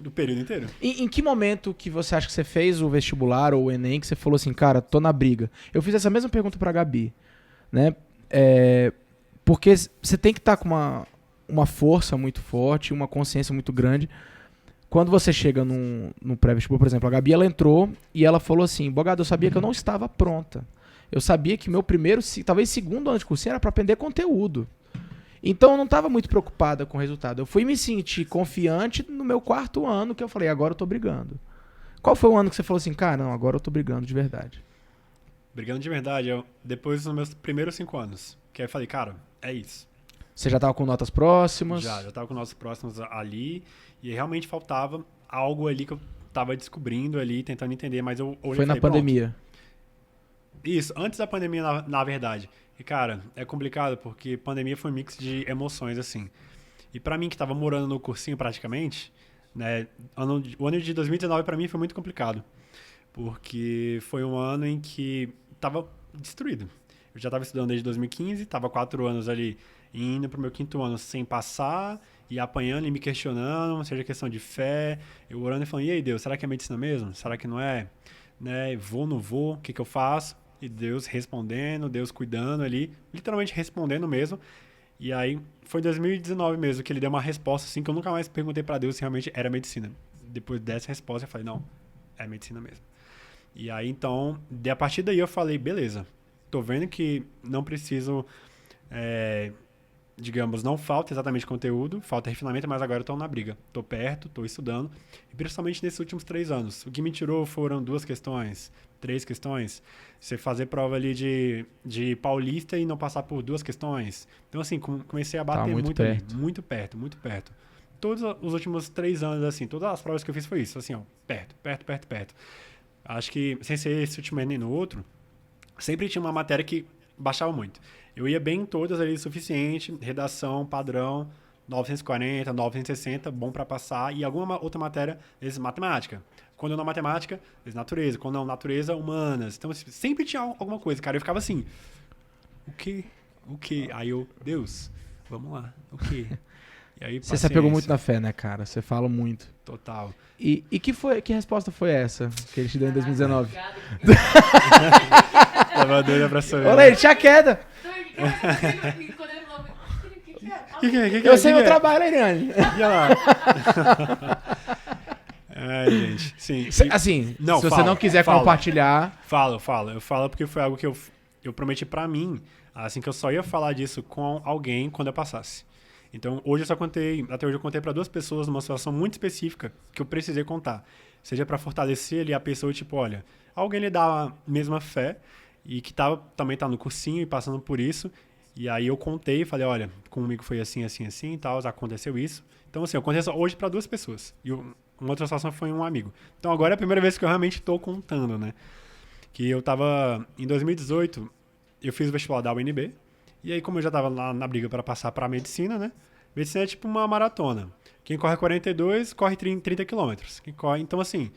Do período inteiro. Em que momento que você acha que você fez o vestibular ou o Enem, que você falou assim, cara, tô na briga? Eu fiz essa mesma pergunta pra Gabi, né? Porque você tem que estar com uma força muito forte, uma consciência muito grande. Quando você chega no pré-vestibular, por exemplo, a Gabi, ela entrou e ela falou assim, Bogado, eu sabia que eu não estava pronta. Eu sabia que meu primeiro, talvez segundo ano de cursinho era para aprender conteúdo. Então eu não estava muito preocupada com o resultado. Eu fui me sentir confiante no meu 4º ano, que eu falei, agora eu tô brigando. Qual foi o ano que você falou assim, cara, não, agora eu tô brigando de verdade? Brigando de verdade, depois dos meus primeiros 5 anos. Que aí eu falei, cara, é isso. Você já tava com notas próximas? Já tava com notas próximas ali. E realmente faltava algo ali que eu tava descobrindo ali, tentando entender. Mas eu foi na pandemia. Pronto. Isso, antes da pandemia, na verdade. E, cara, é complicado porque pandemia foi um mix de emoções, assim. E pra mim, que tava morando no cursinho praticamente, né, o ano de 2019 pra mim foi muito complicado. Porque foi um ano em que tava destruído. Eu já tava estudando desde 2015, tava 4 anos ali indo pro meu 5º ano sem passar, e apanhando e me questionando, seja questão de fé, eu orando e falando, e aí, Deus, será que é medicina mesmo? Será que não é? Né, vou, não vou, o que eu faço? E Deus respondendo, Deus cuidando ali, literalmente respondendo mesmo. E aí, foi em 2019 mesmo que ele deu uma resposta assim, que eu nunca mais perguntei pra Deus se realmente era medicina. Depois dessa resposta, eu falei, não, é medicina mesmo. E aí, então, a partir daí eu falei, beleza, tô vendo que não preciso, digamos, não falta exatamente conteúdo, falta refinamento, mas agora eu tô na briga. Tô perto, tô estudando, e principalmente nesses últimos 3 anos. O que me tirou foram 2 questões, 3 questões. Você fazer prova ali de paulista e não passar por 2 questões. Então, assim, comecei a bater muito perto. Ali, muito perto. Todos os últimos 3 anos, assim, todas as provas que eu fiz foi isso, assim, ó, perto. Acho que, sem ser esse último ano e no outro, sempre tinha uma matéria que baixava muito. Eu ia bem em todas ali o suficiente, redação, padrão, 940, 960, bom para passar, e alguma outra matéria, matemática. Quando não matemática, natureza. Quando não natureza, humanas. Então, sempre tinha alguma coisa, cara. Eu ficava assim, o quê? Aí eu, Deus, vamos lá, o quê? E aí, você se apegou muito na fé, né, cara? Você fala muito. Total. E que resposta foi essa que ele te deu em 2019? Tava doida pra saber. Olha aí, tinha queda. Quando ele falou, Eu sei meu trabalho, Eliane. Olha lá. Gente. Sim. Assim, se você não quiser compartilhar... Eu falo porque foi algo que eu prometi pra mim, assim, que eu só ia falar disso com alguém quando eu passasse. Então, até hoje eu contei pra 2 pessoas numa situação muito específica que eu precisei contar. Seja pra fortalecer ali a pessoa, tipo, olha, alguém lhe dá a mesma fé e que também tá no cursinho e passando por isso. E aí eu contei e falei, olha, comigo foi assim, assim, assim e tal, aconteceu isso. Então, assim, eu contei hoje pra 2 pessoas. E uma outra situação foi um amigo. Então, agora é a primeira vez que eu realmente tô contando, né? Que eu tava, em 2018, eu fiz o vestibular da UNB. E aí, como eu já tava lá na briga para passar pra medicina, né? Medicina é tipo uma maratona. Quem corre 42, corre 30 quilômetros. Então, assim,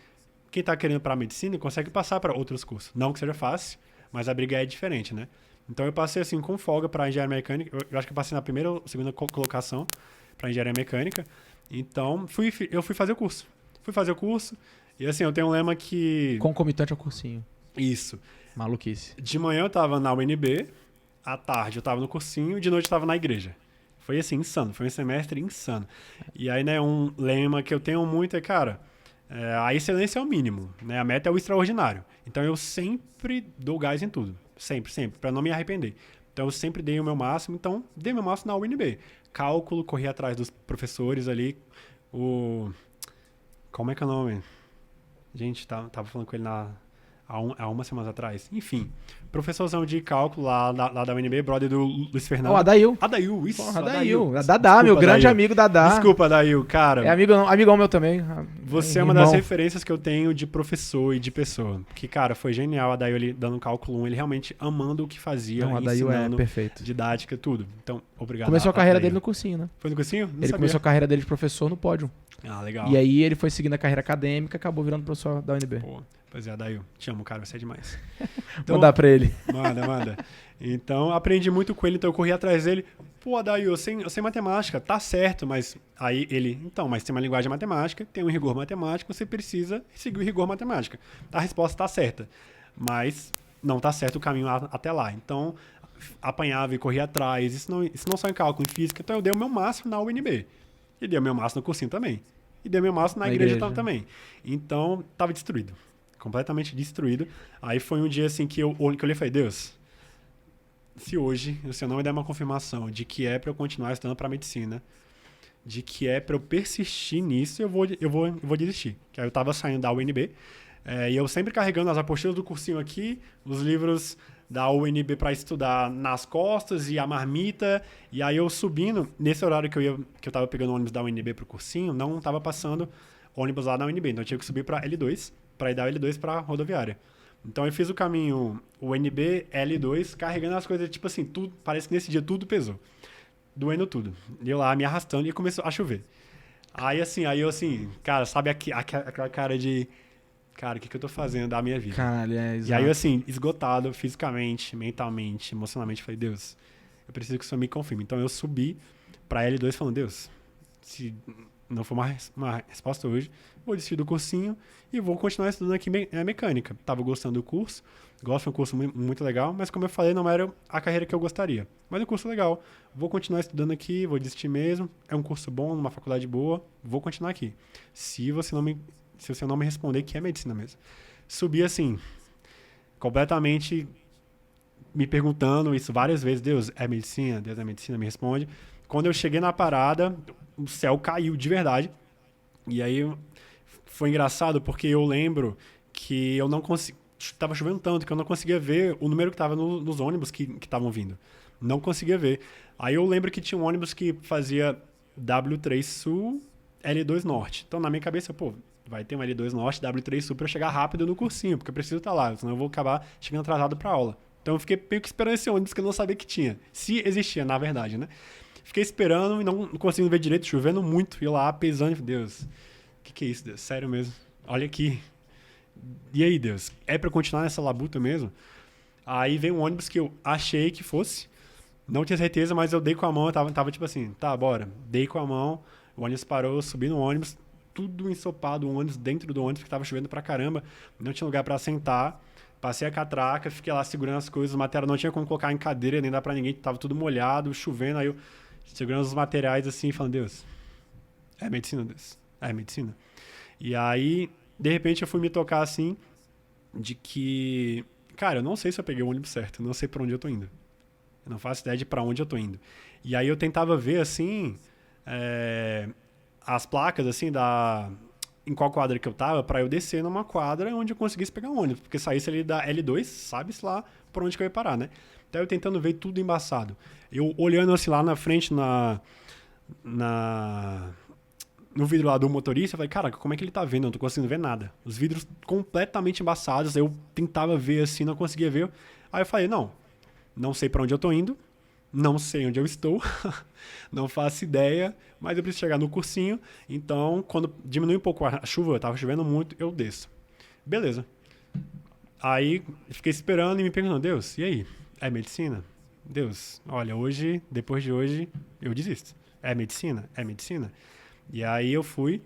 quem tá querendo pra medicina consegue passar para outros cursos. Não que seja fácil, mas a briga é diferente, né? Então, eu passei, assim, com folga pra engenharia mecânica. Eu acho que eu passei na primeira ou segunda colocação pra engenharia mecânica. Então, eu fui fazer o curso. E, assim, eu tenho um lema que... Concomitante ao cursinho. Isso. Maluquice. De manhã eu tava na UNB, à tarde eu tava no cursinho e de noite eu tava na igreja. Foi assim, insano. Foi um semestre insano. E aí, né, um lema que eu tenho muito é, cara, a excelência é o mínimo, né? A meta é o extraordinário. Então, eu sempre dou gás em tudo. Sempre, pra não me arrepender. Então, eu sempre dei o meu máximo. Então, dei o meu máximo na UNB. Cálculo, corri atrás dos professores ali. Como é que é o nome? Gente, tava falando com ele há uma semana atrás. Enfim, professorzão de cálculo lá da UNB, brother do Luiz Fernando. Adail. Isso. Porra, Adail. Dadá, meu grande amigo Dadá. Desculpa, Adail, cara. É amigão meu também. Você é uma das referências que eu tenho de professor e de pessoa. Que, cara, foi genial. Adail, ele dando cálculo 1, ele realmente amando o que fazia. Não, Adail é perfeito. Didática, tudo. Então, obrigado. Começou a carreira dele no cursinho, né? Foi no cursinho? Não ele sabia. começou a carreira dele de professor no pódio. Ah, legal. E aí ele foi seguindo a carreira acadêmica, acabou virando professor da UNB. Pô, pois é, Adail. Te amo, cara, você é demais. Então, mandar pra ele. Manda. Então, aprendi muito com ele, então eu corri atrás dele. Pô, Adail, eu sei matemática, tá certo, mas aí ele... Então, mas tem uma linguagem matemática, tem um rigor matemático, você precisa seguir o rigor matemático. A resposta tá certa, mas não tá certo o caminho até lá. Então, apanhava e corria atrás, isso não só em cálculo, em física. Então, eu dei o meu máximo na UNB. E dei o meu máximo no cursinho também. E dei o meu máximo na igreja também. Então, tava destruído. Completamente destruído. Aí foi um dia assim que eu olhei e falei, Deus, se hoje o Senhor não me der uma confirmação de que é para eu continuar estudando para medicina, de que é para eu persistir nisso, eu vou desistir. Que aí eu tava saindo da UNB, e eu sempre carregando as apostilas do cursinho aqui, os livros da UNB para estudar nas costas e a marmita, e aí eu subindo, nesse horário que eu tava pegando o ônibus da UNB pro cursinho, não tava passando ônibus lá na UNB, então eu tinha que subir para L2, para ir da L2 para rodoviária. Então eu fiz o caminho UNB, L2, carregando as coisas, tipo assim, tudo, parece que nesse dia tudo pesou. Doendo tudo. E eu lá me arrastando e começou a chover. Aí eu assim, cara, sabe aquela cara de... Cara, o que eu tô fazendo da minha vida? Caralho, exato. E aí eu assim, esgotado fisicamente, mentalmente, emocionalmente, falei, Deus, eu preciso que o Senhor me confirme. Então eu subi pra L2 falando, Deus, se não for uma resposta hoje, vou desistir do cursinho e vou continuar estudando aqui mecânica. Tava gostando do curso, gosto, é um curso muito legal, mas como eu falei, não era a carreira que eu gostaria. Mas é um curso legal, vou continuar estudando aqui, vou desistir mesmo, é um curso bom, numa faculdade boa, vou continuar aqui. Se você não me responder, que é medicina mesmo. Subi assim, completamente me perguntando isso várias vezes, Deus é medicina, me responde. Quando eu cheguei na parada, o céu caiu de verdade. E aí foi engraçado porque eu lembro que eu não conseguia... Tava chovendo tanto que eu não conseguia ver o número que tava nos ônibus que estavam vindo. Não conseguia ver. Aí eu lembro que tinha um ônibus que fazia W3 Sul, L2 Norte. Então na minha cabeça, vai ter um L2 Norte, W3 Sul pra eu chegar rápido no cursinho, porque eu preciso estar lá, senão eu vou acabar chegando atrasado pra aula. Então eu fiquei meio que esperando esse ônibus que eu não sabia que tinha. Se existia, na verdade, né? Fiquei esperando e não conseguindo ver direito, chovendo muito. E lá, pesando, e Deus, o que é isso, Deus? Sério mesmo? Olha aqui. E aí, Deus? É pra eu continuar nessa labuta mesmo? Aí veio um ônibus que eu achei que fosse. Não tinha certeza, mas eu dei com a mão. Eu tava tipo assim, tá, bora. Dei com a mão, o ônibus parou, eu subi no ônibus, tudo ensopado, o ônibus dentro do ônibus, que tava chovendo pra caramba. Não tinha lugar pra sentar. Passei a catraca, fiquei lá segurando as coisas, o material não tinha como colocar em cadeira, nem dar pra ninguém, tava tudo molhado, chovendo, aí eu segurando os materiais assim, falando, Deus, é medicina, Deus, é medicina. E aí, de repente, eu fui me tocar assim, de que, cara, eu não sei se eu peguei o ônibus certo, eu não sei pra onde eu tô indo. Eu não faço ideia de pra onde eu tô indo. E aí eu tentava ver, assim, as placas, assim, em qual quadra que eu tava, pra eu descer numa quadra onde eu conseguisse pegar um ônibus. Porque saísse ali da L2, sabe-se lá por onde que eu ia parar, né? Então eu tentando ver tudo embaçado. Eu olhando assim lá na frente, no vidro lá do motorista, eu falei, caraca, como é que ele tá vendo? Eu não tô conseguindo ver nada. Os vidros completamente embaçados, eu tentava ver assim, não conseguia ver. Aí eu falei, não sei pra onde eu tô indo, não sei onde eu estou, não faço ideia, mas eu preciso chegar no cursinho. Então, quando diminui um pouco a chuva, tava chovendo muito, eu desço. Beleza. Aí, fiquei esperando e me perguntando, Deus, e aí? É medicina? Deus, olha, depois de hoje, eu desisto. É medicina? É medicina? E aí eu fui,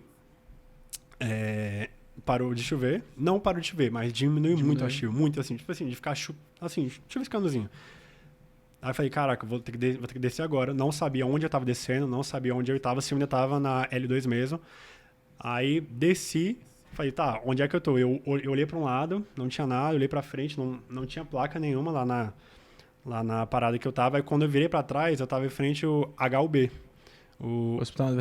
parou de chover, não parou de chover, mas diminuiu muito a chuva, muito assim, tipo assim, de ficar assim, chuviscandozinho. Aí eu falei, caraca, vou ter que descer agora. Não sabia onde eu tava descendo, não sabia onde eu tava, se eu ainda tava na L2 mesmo. Aí desci, falei, tá, onde é que eu tô? Eu olhei pra um lado, não tinha nada, eu olhei pra frente, não tinha placa nenhuma lá na parada que eu tava. Aí quando eu virei pra trás, eu tava em frente ao HUB. O Hospital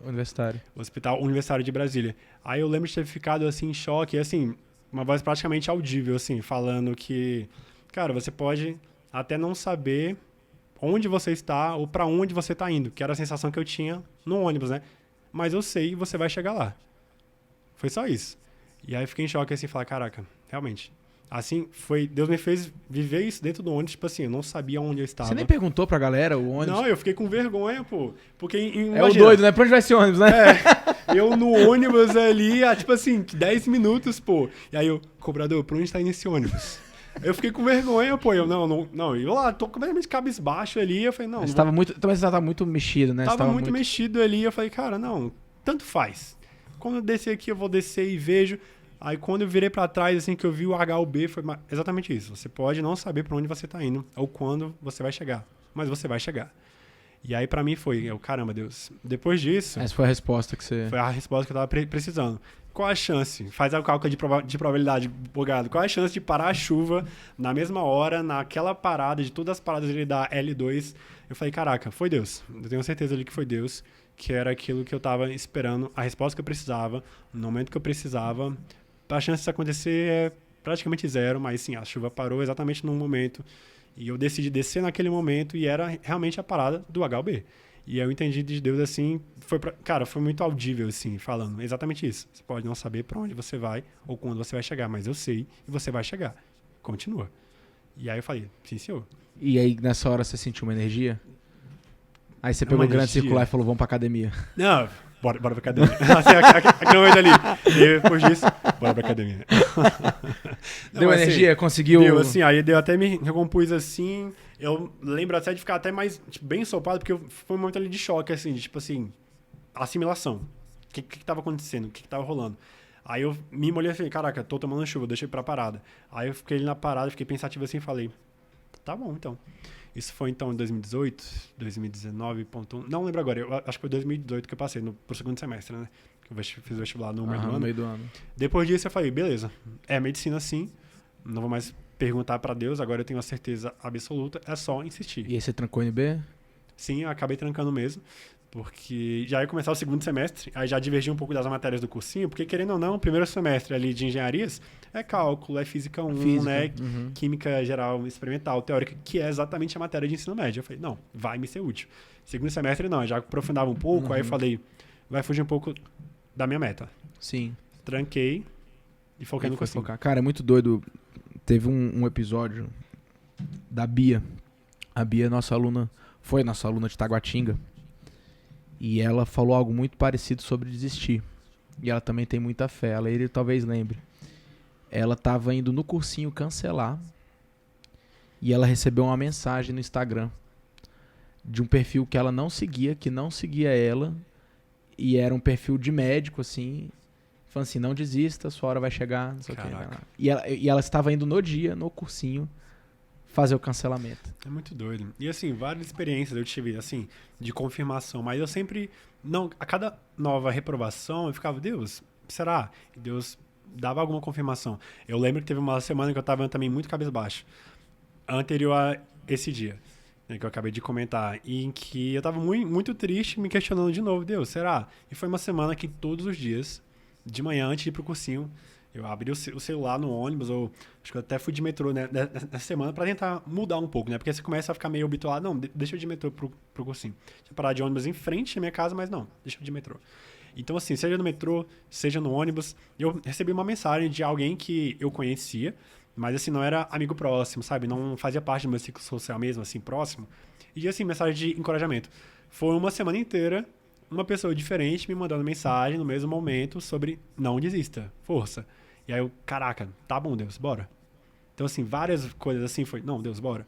Universitário. Hospital Universitário de Brasília. Aí eu lembro de ter ficado assim em choque, assim, uma voz praticamente audível, assim, falando que, cara, você pode até não saber onde você está ou pra onde você tá indo, que era a sensação que eu tinha no ônibus, né? Mas eu sei e você vai chegar lá. Foi só isso. E aí eu fiquei em choque, assim, falar, caraca, realmente. Assim, Deus me fez viver isso dentro do ônibus, tipo assim, eu não sabia onde eu estava. Você nem perguntou pra galera o ônibus? Não, eu fiquei com vergonha, pô. Porque, imagina, é o doido, né? Pra onde vai esse ônibus, né? Eu no ônibus ali, há, tipo assim, 10 minutos, pô. E aí eu, cobrador, pra onde tá indo esse ônibus? Eu fiquei com vergonha, pô. Eu, não. Eu lá, tô completamente cabisbaixo ali. Eu falei, não. Você tava muito mexido, né? Tava muito mexido ali. Eu falei, cara, não, tanto faz. Quando eu descer aqui, eu vou descer e vejo. Aí quando eu virei pra trás, assim, que eu vi o HUB, foi exatamente isso. Você pode não saber pra onde você tá indo ou quando você vai chegar, mas você vai chegar. E aí pra mim foi, caramba, Deus. Depois disso... Essa foi a resposta que você... Foi a resposta que eu tava precisando. Qual a chance? Faz o cálculo de probabilidade, bugado. Qual a chance de parar a chuva na mesma hora, naquela parada, de todas as paradas ali da L2? Eu falei, caraca, foi Deus. Eu tenho certeza ali que foi Deus, que era aquilo que eu tava esperando, a resposta que eu precisava, no momento que eu precisava. A chance disso acontecer é praticamente zero, mas sim, a chuva parou exatamente num momento e eu decidi descer naquele momento e era realmente a parada do HUB. E eu entendi de Deus assim, cara, foi muito audível assim, falando exatamente isso. Você pode não saber para onde você vai ou quando você vai chegar, mas eu sei e você vai chegar. Continua. E aí eu falei, sim, senhor. E aí nessa hora você sentiu uma energia? Aí você pegou o grande circular e falou, vamos pra academia. Não, bora pra academia. Aquele momento ali. E depois disso, bora pra academia. Não, deu energia? Assim, conseguiu? Deu, assim, aí eu até me recompus assim. Eu lembro até de ficar até mais, tipo, bem ensopado, porque foi um momento ali de choque, assim, de, tipo assim, assimilação. O que tava acontecendo? O que tava rolando? Aí eu me molhei e falei, caraca, tô tomando chuva, deixa eu ir pra parada. Aí eu fiquei ali na parada, fiquei pensativo assim e falei, tá bom, então. Isso foi, então, em 2018, 2019.1. Não lembro agora. Eu acho que foi 2018 que eu passei pro segundo semestre, né? Que eu fiz o vestibular no meio do ano. Depois disso, eu falei, beleza. É medicina, sim. Não vou mais perguntar pra Deus. Agora eu tenho a certeza absoluta. É só insistir. E aí você trancou o NB? Sim, eu acabei trancando mesmo. Porque já ia começar o segundo semestre. Aí já divergi um pouco das matérias do cursinho. Porque, querendo ou não, o primeiro semestre ali de engenharias é cálculo, é física 1, né? Uhum. Química geral experimental, teórica, que é exatamente a matéria de ensino médio. Eu falei, não, vai me ser útil. Segundo semestre, não, eu já aprofundava um pouco, aí eu falei, vai fugir um pouco da minha meta. Sim. Tranquei e foquei no cursinho. Cara, é muito doido. Teve um episódio da Bia. A Bia, foi nossa aluna de Taguatinga. E ela falou algo muito parecido sobre desistir. E ela também tem muita fé. Ela talvez lembre. Ela estava indo no cursinho cancelar e ela recebeu uma mensagem no Instagram de um perfil que ela não seguia, que não seguia ela, e era um perfil de médico, assim, falando assim, não desista, sua hora vai chegar, não sei o que. E ela estava indo no dia, no cursinho, fazer o cancelamento. É muito doido. E assim, várias experiências eu tive, assim, de confirmação, mas eu sempre, não, a cada nova reprovação eu ficava, Deus, será? E Deus dava alguma confirmação. Eu lembro que teve uma semana que eu tava também muito cabisbaixo, anterior a esse dia, né, que eu acabei de comentar, e em que eu tava muito, muito triste, me questionando de novo, Deus, será? E foi uma semana que todos os dias, de manhã, antes de ir pro cursinho, eu abri o celular no ônibus, ou acho que eu até fui de metrô, né, nessa semana pra tentar mudar um pouco, né? Porque você começa a ficar meio habituado, não, deixa eu ir de metrô pro cursinho. Deixa eu parar de ônibus em frente à minha casa, mas não, deixa eu ir de metrô. Então, assim, seja no metrô, seja no ônibus, eu recebi uma mensagem de alguém que eu conhecia, mas, assim, não era amigo próximo, sabe? Não fazia parte do meu ciclo social mesmo, assim, próximo. E, assim, mensagem de encorajamento. Foi uma semana inteira, uma pessoa diferente me mandando mensagem no mesmo momento sobre não desista, força. E aí eu, caraca, tá bom, Deus, bora. Então, assim, várias coisas assim foi, não, Deus, bora.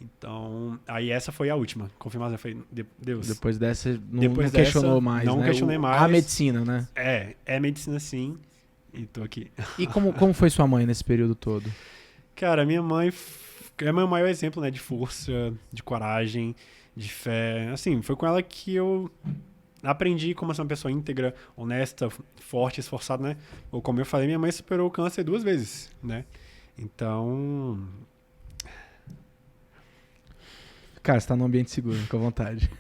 Então, aí essa foi a última confirmação, foi, Deus. Depois dessa, não Depois questionou dessa, mais, não né? questionei mais. A medicina, né? É medicina sim, e tô aqui. E como foi sua mãe nesse período todo? Cara, minha mãe é meu maior exemplo, né, de força, de coragem, de fé. Assim, foi com ela que eu aprendi como ser uma pessoa íntegra, honesta, forte, esforçada, né? Ou como eu falei, minha mãe superou o câncer 2 vezes, né? Então... Cara, você tá num ambiente seguro, fica à vontade.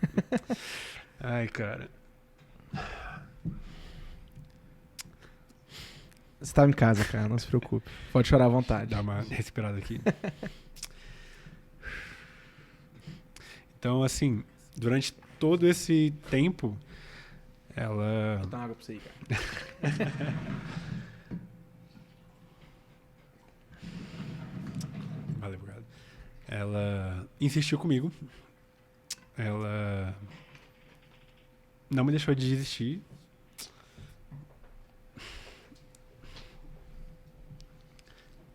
Ai, cara. Você tá em casa, cara, não se preocupe. Pode chorar à vontade. Dá uma respirada aqui. Então, assim, durante todo esse tempo, ela... Vou dar uma água pra você aí, cara. Valeu, obrigado. Ela insistiu comigo. Ela não me deixou de desistir.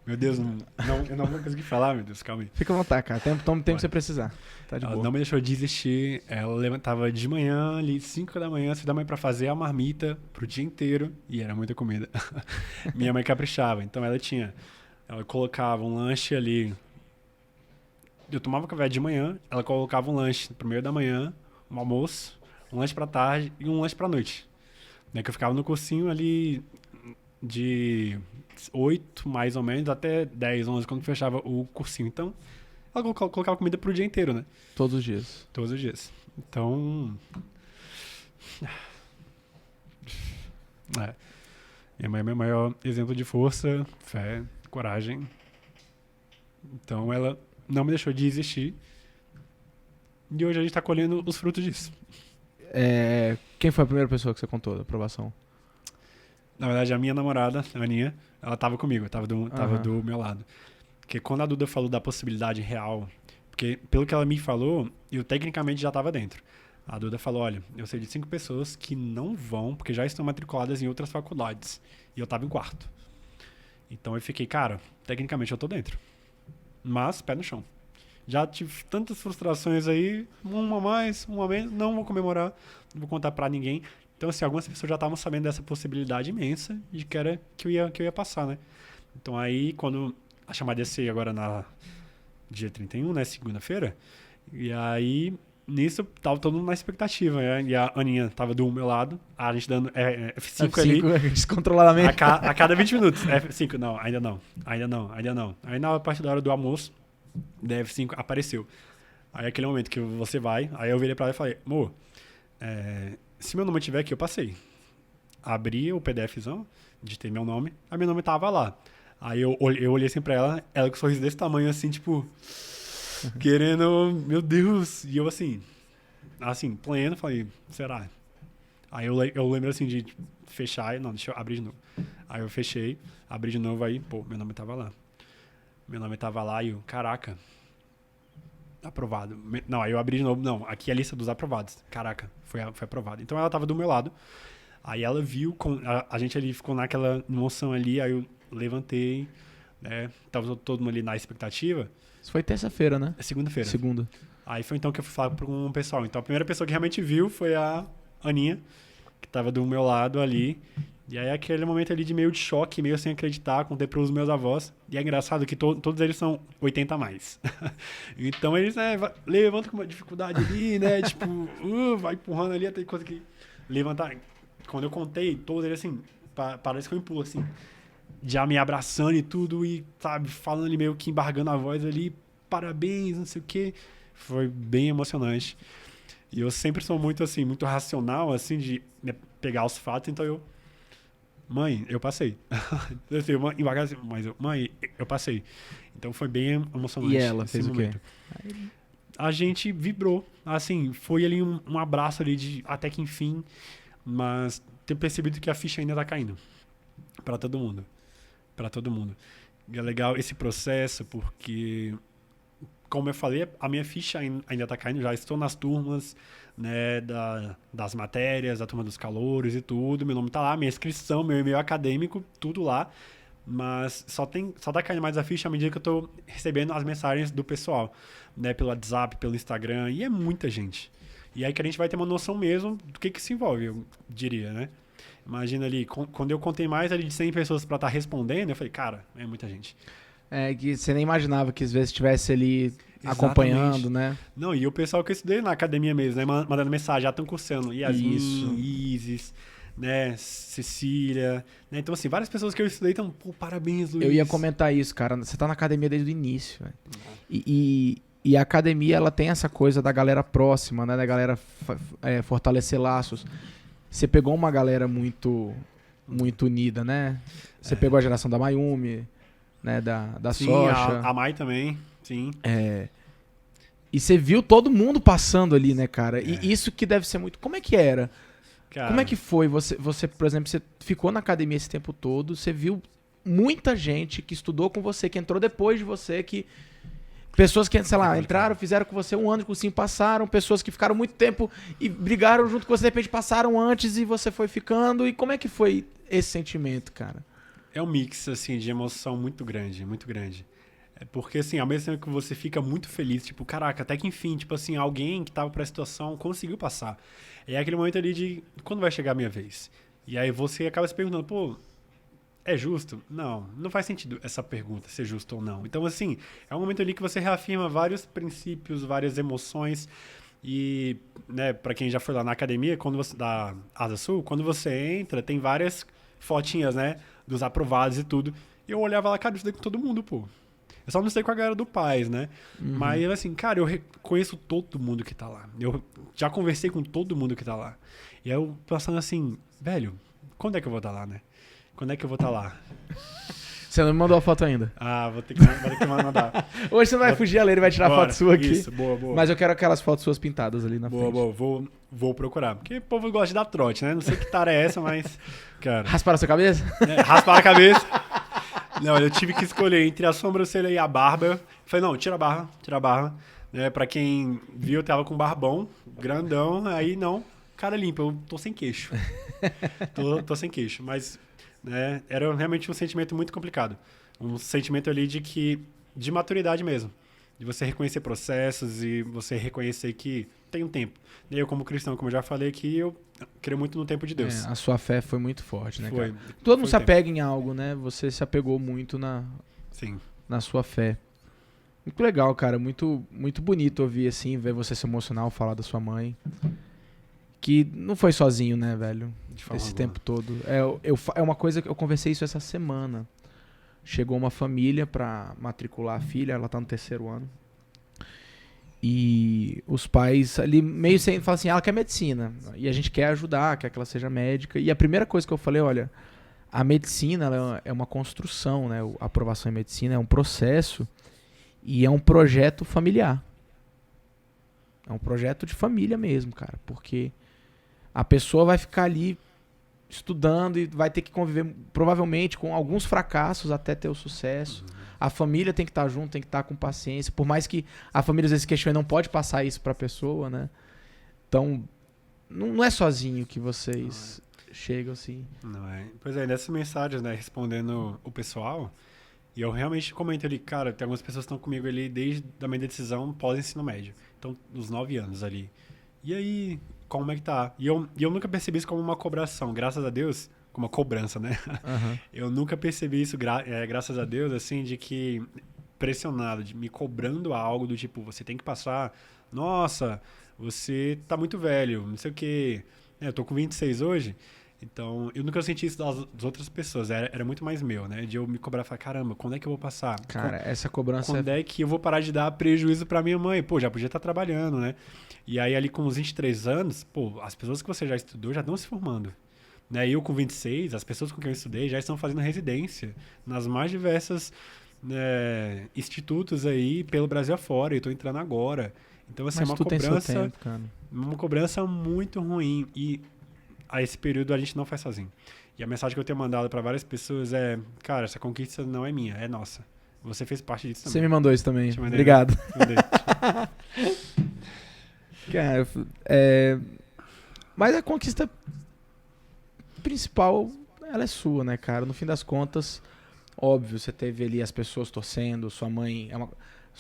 Meu Deus, eu não vou conseguir falar, meu Deus, calma aí. Fica à vontade, cara. Toma o tempo que você precisar. Tá de Ela boa. não me deixou desistir. Ela levantava de manhã, ali, 5 da manhã, 6 da manhã, pra fazer a marmita pro dia inteiro. E era muita comida. Minha mãe caprichava. Então ela colocava um lanche ali. Eu tomava café de manhã, ela colocava um lanche pro meio da manhã, um almoço, um lanche pra tarde e um lanche pra noite. Né, que eu ficava no cursinho ali de 8, mais ou menos, até 10, 11, quando fechava o cursinho. Então, ela colocava comida pro dia inteiro, né? Todos os dias. Todos os dias. Então... Minha mãe é meu maior exemplo de força, fé, coragem. Então, ela não me deixou de existir. E hoje a gente tá colhendo os frutos disso. Quem foi a primeira pessoa que você contou da aprovação? Na verdade, a minha namorada, a Aninha, ela tava comigo, tava do meu lado. Porque quando a Duda falou da possibilidade real, porque pelo que ela me falou, eu tecnicamente já tava dentro. A Duda falou, olha, eu sei de 5 pessoas que não vão, porque já estão matriculadas em outras faculdades. E eu tava em quarto. Então eu fiquei, cara, tecnicamente eu tô dentro. Mas, pé no chão. Já tive tantas frustrações aí, uma mais, uma menos, não vou comemorar, não vou contar pra ninguém. Então, assim, algumas pessoas já estavam sabendo dessa possibilidade imensa de que eu ia passar, né? Então, aí, quando a chamada ia ser agora na dia 31, né, segunda-feira, e aí, nisso, tava todo mundo na expectativa, né? E a Aninha tava do meu lado, a gente dando F5 ali. Descontroladamente. A cada 20 minutos. F5, não, ainda não. Aí, na parte da hora do almoço, da F5 apareceu. Aí, aquele momento que você vai, aí eu virei pra ela e falei, amor, se meu nome estiver aqui, eu passei. Abri o PDFzão, digitei meu nome, aí meu nome tava lá. Aí eu olhei assim pra ela com um sorriso desse tamanho, assim, tipo, querendo, meu Deus. E eu assim, pleno, falei, será? Aí eu lembro assim de fechar, não, deixa eu abrir de novo. Aí eu fechei, abri de novo, aí, pô, meu nome tava lá. Meu nome tava lá e eu, caraca, aprovado. Não, aí eu abri de novo, não, aqui é a lista dos aprovados. Caraca, foi aprovado. Então ela tava do meu lado, aí ela viu, a gente ali ficou naquela emoção ali, aí eu levantei, né, tava todo mundo ali na expectativa. Isso foi terça-feira, né? É segunda-feira. Segunda. Aí foi então que eu fui falar com o pessoal. Então a primeira pessoa que realmente viu foi a Aninha, que tava do meu lado ali. E aí aquele momento ali de meio de choque, meio sem acreditar, contei pros meus avós. E é engraçado que todos eles são 80 a mais. Então eles, né, levantam com uma dificuldade ali, né? Tipo, vai empurrando ali até coisa que levantar. Quando eu contei, todos eles assim, parece que eu empulo assim. Já me abraçando e tudo, e, sabe, falando ali meio que embargando a voz ali, parabéns, não sei o quê. Foi bem emocionante. E eu sempre sou muito, assim, muito racional, assim, de pegar os fatos, então mãe, eu passei. Assim, embargar assim, mas mãe, eu passei. Então foi bem emocionante. E ela fez momento. O quê? A gente vibrou, assim, foi ali um abraço ali de até que enfim, mas ter percebido que a ficha ainda tá caindo. Pra todo mundo. Para todo mundo. E é legal esse processo porque, como eu falei, a minha ficha ainda está caindo, já estou nas turmas, né, das matérias, da turma dos calouros e tudo, meu nome está lá, minha inscrição, meu e-mail acadêmico, tudo lá, mas só tá caindo mais a ficha à medida que eu estou recebendo as mensagens do pessoal, né, pelo WhatsApp, pelo Instagram, e é muita gente. E aí que a gente vai ter uma noção mesmo do que se envolve, eu diria, né? Imagina ali, quando eu contei mais ali de 100 pessoas para estar respondendo, eu falei, cara, é muita gente. É que você nem imaginava que às vezes estivesse ali Exatamente. acompanhando, né? Não, e o pessoal que eu estudei na academia mesmo, né? Mandando mensagem, já estão cursando. Yasmin, Isis, né? Cecília, né? Então, assim, várias pessoas que eu estudei estão, pô, parabéns, Luiz. Eu ia comentar isso, cara. Você tá na academia desde o início, velho. E a academia, ela tem essa coisa da galera próxima, né? Da galera fortalecer laços. Você pegou uma galera muito unida, né? Você pegou a geração da Mayumi, né? Da sim, Socha. A Mai também, sim. E você viu todo mundo passando ali, né, cara? E isso que deve ser muito... Como é que era? Cara, Como é que foi? Você, por exemplo, você ficou na academia esse tempo todo, você viu muita gente que estudou com você, que entrou depois de você, que... Pessoas que, sei lá, entraram, fizeram com você um ano de cursinho, passaram. Pessoas que ficaram muito tempo e brigaram junto com você, de repente passaram antes e você foi ficando. E como é que foi esse sentimento, cara? É um mix, assim, de emoção muito grande, muito grande. É porque, assim, ao mesmo tempo que você fica muito feliz, tipo, caraca, até que enfim, tipo assim, alguém que tava pra situação conseguiu passar. É aquele momento ali de, quando vai chegar a minha vez? E aí você acaba se perguntando, pô, é justo? Não faz sentido essa pergunta, ser justo ou não. Então, assim, é um momento ali que você reafirma vários princípios, várias emoções. E, né, pra quem já foi lá na academia, da Asa Sul, quando você entra, tem várias fotinhas, né, dos aprovados e tudo. E eu olhava lá, cara, eu estudei com todo mundo, pô. Eu só não estudei com a galera do Paz, né? Mas, assim, cara, eu conheço todo mundo que tá lá. Eu já conversei com todo mundo que tá lá. E aí eu pensando assim, velho, quando é que eu vou estar lá, né? Quando é que eu vou estar lá? Você não me mandou a foto ainda. Ah, vou ter que mandar. Hoje você não vai fugir, ele vai tirar a foto sua aqui. Isso, boa. Mas eu quero aquelas fotos suas pintadas ali na frente. Boa. Vou procurar. Porque o povo gosta de dar trote, né? Não sei que tara é essa, mas... Cara, Rasparam a sua cabeça? raspar a cabeça. Não, eu tive que escolher entre a sobrancelha e a barba. Eu falei, não, tira a barba. Pra quem viu, eu tava com barbão, grandão. Aí, não, cara limpa. Eu tô sem queixo. Tô sem queixo, mas... né, era realmente um sentimento muito complicado. Um sentimento ali de maturidade mesmo. De você reconhecer processos e você reconhecer que tem um tempo. E eu, como cristão, como eu já falei aqui, eu creio muito no tempo de Deus. A sua fé foi muito forte, né, Foi. cara? Todo mundo se tempo. apega em algo, né? Você se apegou muito Sim. na sua fé. Muito legal, cara. Muito, muito bonito ouvir assim, ver você se emocionar ao falar da sua mãe. Que não foi sozinho, né, velho? Esse tempo todo. É uma coisa que eu conversei isso essa semana. Chegou uma família pra matricular a filha, ela tá no 3º ano. E os pais ali meio sem falam assim, ela quer medicina. E a gente quer ajudar, quer que ela seja médica. E a primeira coisa que eu falei, olha, a medicina ela é uma construção, né? A aprovação em medicina é um processo e é um projeto familiar. É um projeto de família mesmo, cara. Porque a pessoa vai ficar ali estudando e vai ter que conviver provavelmente com alguns fracassos até ter o sucesso. A família tem que estar junto, tem que estar com paciência. Por mais que a família às vezes questione, não pode passar isso pra pessoa, né? Então, não é sozinho que vocês chegam assim. Não é. Pois é, nessas mensagens, né, respondendo o pessoal, e eu realmente comento ali, cara, tem algumas pessoas que estão comigo ali desde a minha decisão pós-ensino médio. Então, uns 9 anos ali. E aí, como é que tá? E eu nunca percebi isso como uma cobração. Graças a Deus, uma cobrança, né? Aham. Eu nunca percebi isso, graças a Deus, assim, de que pressionado, de me cobrando algo do tipo, você tem que passar, nossa, você tá muito velho, não sei o quê. Eu tô com 26 hoje, então eu nunca senti isso das outras pessoas, era muito mais meu, né? De eu me cobrar e falar, caramba, quando é que eu vou passar? Cara, essa cobrança Quando é que eu vou parar de dar prejuízo pra minha mãe? Pô, já podia estar trabalhando, né? E aí ali com os 23 anos, pô, as pessoas que você já estudou já estão se formando. Né? Eu com 26, as pessoas com quem eu estudei já estão fazendo residência nas mais diversas institutos aí pelo Brasil afora. Eu estou entrando agora. Então, assim, Mas é uma tu tem seu cobrança, tempo, cara. uma cobrança muito ruim. E a esse período a gente não faz sozinho. E a mensagem que eu tenho mandado para várias pessoas é, cara, essa conquista não é minha, é nossa. Você fez parte disso também. Você me mandou isso também. Te mandei, Obrigado. né? Mandei. Cara, mas a conquista principal, ela é sua, né, cara? No fim das contas, óbvio, você teve ali as pessoas torcendo, sua mãe,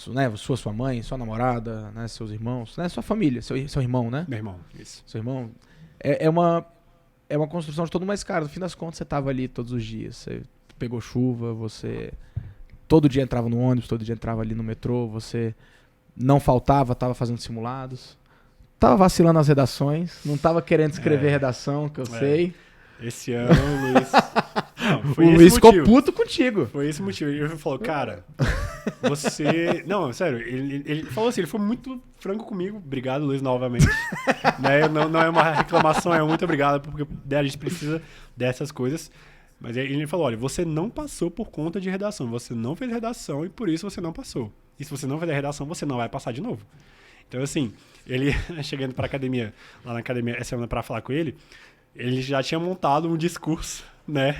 né, sua mãe, sua namorada, né, seus irmãos, né, sua família, seu irmão, né? Meu irmão, isso. Seu irmão. É uma construção de todo, mas, cara, no fim das contas, você tava ali todos os dias. Você pegou chuva, você todo dia entrava no ônibus, todo dia entrava ali no metrô, você não faltava, tava fazendo simulados. Tava vacilando nas redações, não tava querendo escrever redação, que eu sei. Esse ano, o Luiz... Não, foi O esse Luiz ficou motivo. puto contigo. Foi esse motivo. Ele falou, cara, você... Não, sério, ele falou assim, ele foi muito franco comigo. Obrigado, Luiz, novamente. Né? Não é uma reclamação, é um muito obrigado, porque a gente precisa dessas coisas. Mas ele falou, olha, você não passou por conta de redação. Você não fez redação e por isso você não passou. E se você não fizer redação, você não vai passar de novo. Então, assim, ele chegando pra academia, lá na academia, essa semana pra falar com ele já tinha montado um discurso, né?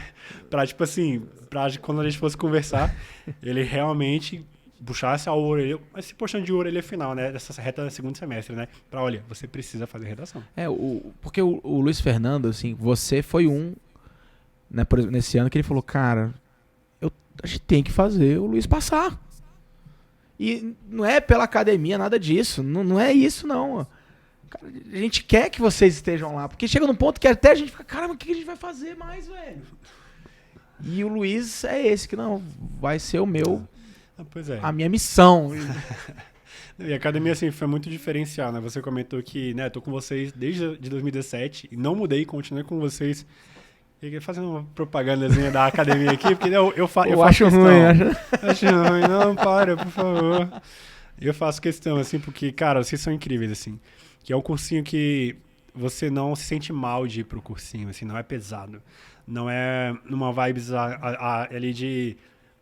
Pra, tipo assim, pra quando a gente fosse conversar, ele realmente puxasse a orelha, mas se puxando de orelha final, né? Dessa reta segundo semestre, né? Pra, olha, você precisa fazer redação. Porque o Luiz Fernando, assim, você foi né, por exemplo, nesse ano que ele falou, cara, a gente tem que fazer o Luiz passar. E não é pela academia, nada disso. Não é isso, não. Cara, a gente quer que vocês estejam lá. Porque chega num ponto que até a gente fica, caramba, o que a gente vai fazer mais, velho? E o Luiz é esse que não, vai ser o meu, Pois é. a minha missão. E a academia, assim, foi muito diferencial, né? Você comentou que, né, tô com vocês desde de 2017 e não mudei, continuei com vocês. E fazendo uma propagandazinha da academia aqui, porque eu faço acho questão. ruim, Acho ruim, não, para, por favor. Eu faço questão, assim, porque, cara, vocês são incríveis, assim. Que é um cursinho que você não se sente mal de ir pro cursinho, assim, não é pesado. Não é numa vibes ali de,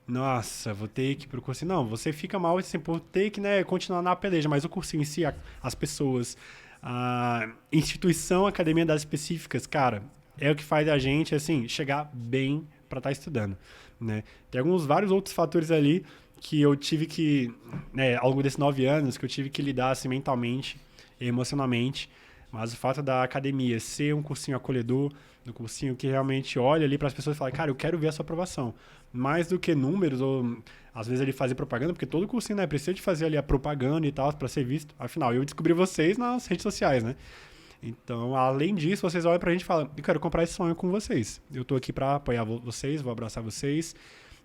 nossa, vou ter que ir pro cursinho. Não, você fica mal, assim, por ter que, né, continuar na peleja, mas o cursinho em si, as pessoas, a instituição, a academia das específicas, cara, é o que faz a gente, assim, chegar bem para estar estudando, né? Tem vários outros fatores ali que eu tive que, né, ao longo desses 9 anos, que eu tive que lidar, assim, mentalmente, emocionalmente, mas o fato da academia ser um cursinho acolhedor, um cursinho que realmente olha ali para as pessoas e fala, cara, eu quero ver a sua aprovação. Mais do que números, ou às vezes ele fazer propaganda, porque todo cursinho, né, precisa de fazer ali a propaganda e tal, para ser visto. Afinal, eu descobri vocês nas redes sociais, né? Então, além disso, vocês olham pra gente e falam, eu quero comprar esse sonho com vocês. Eu tô aqui para apoiar vocês, vou abraçar vocês.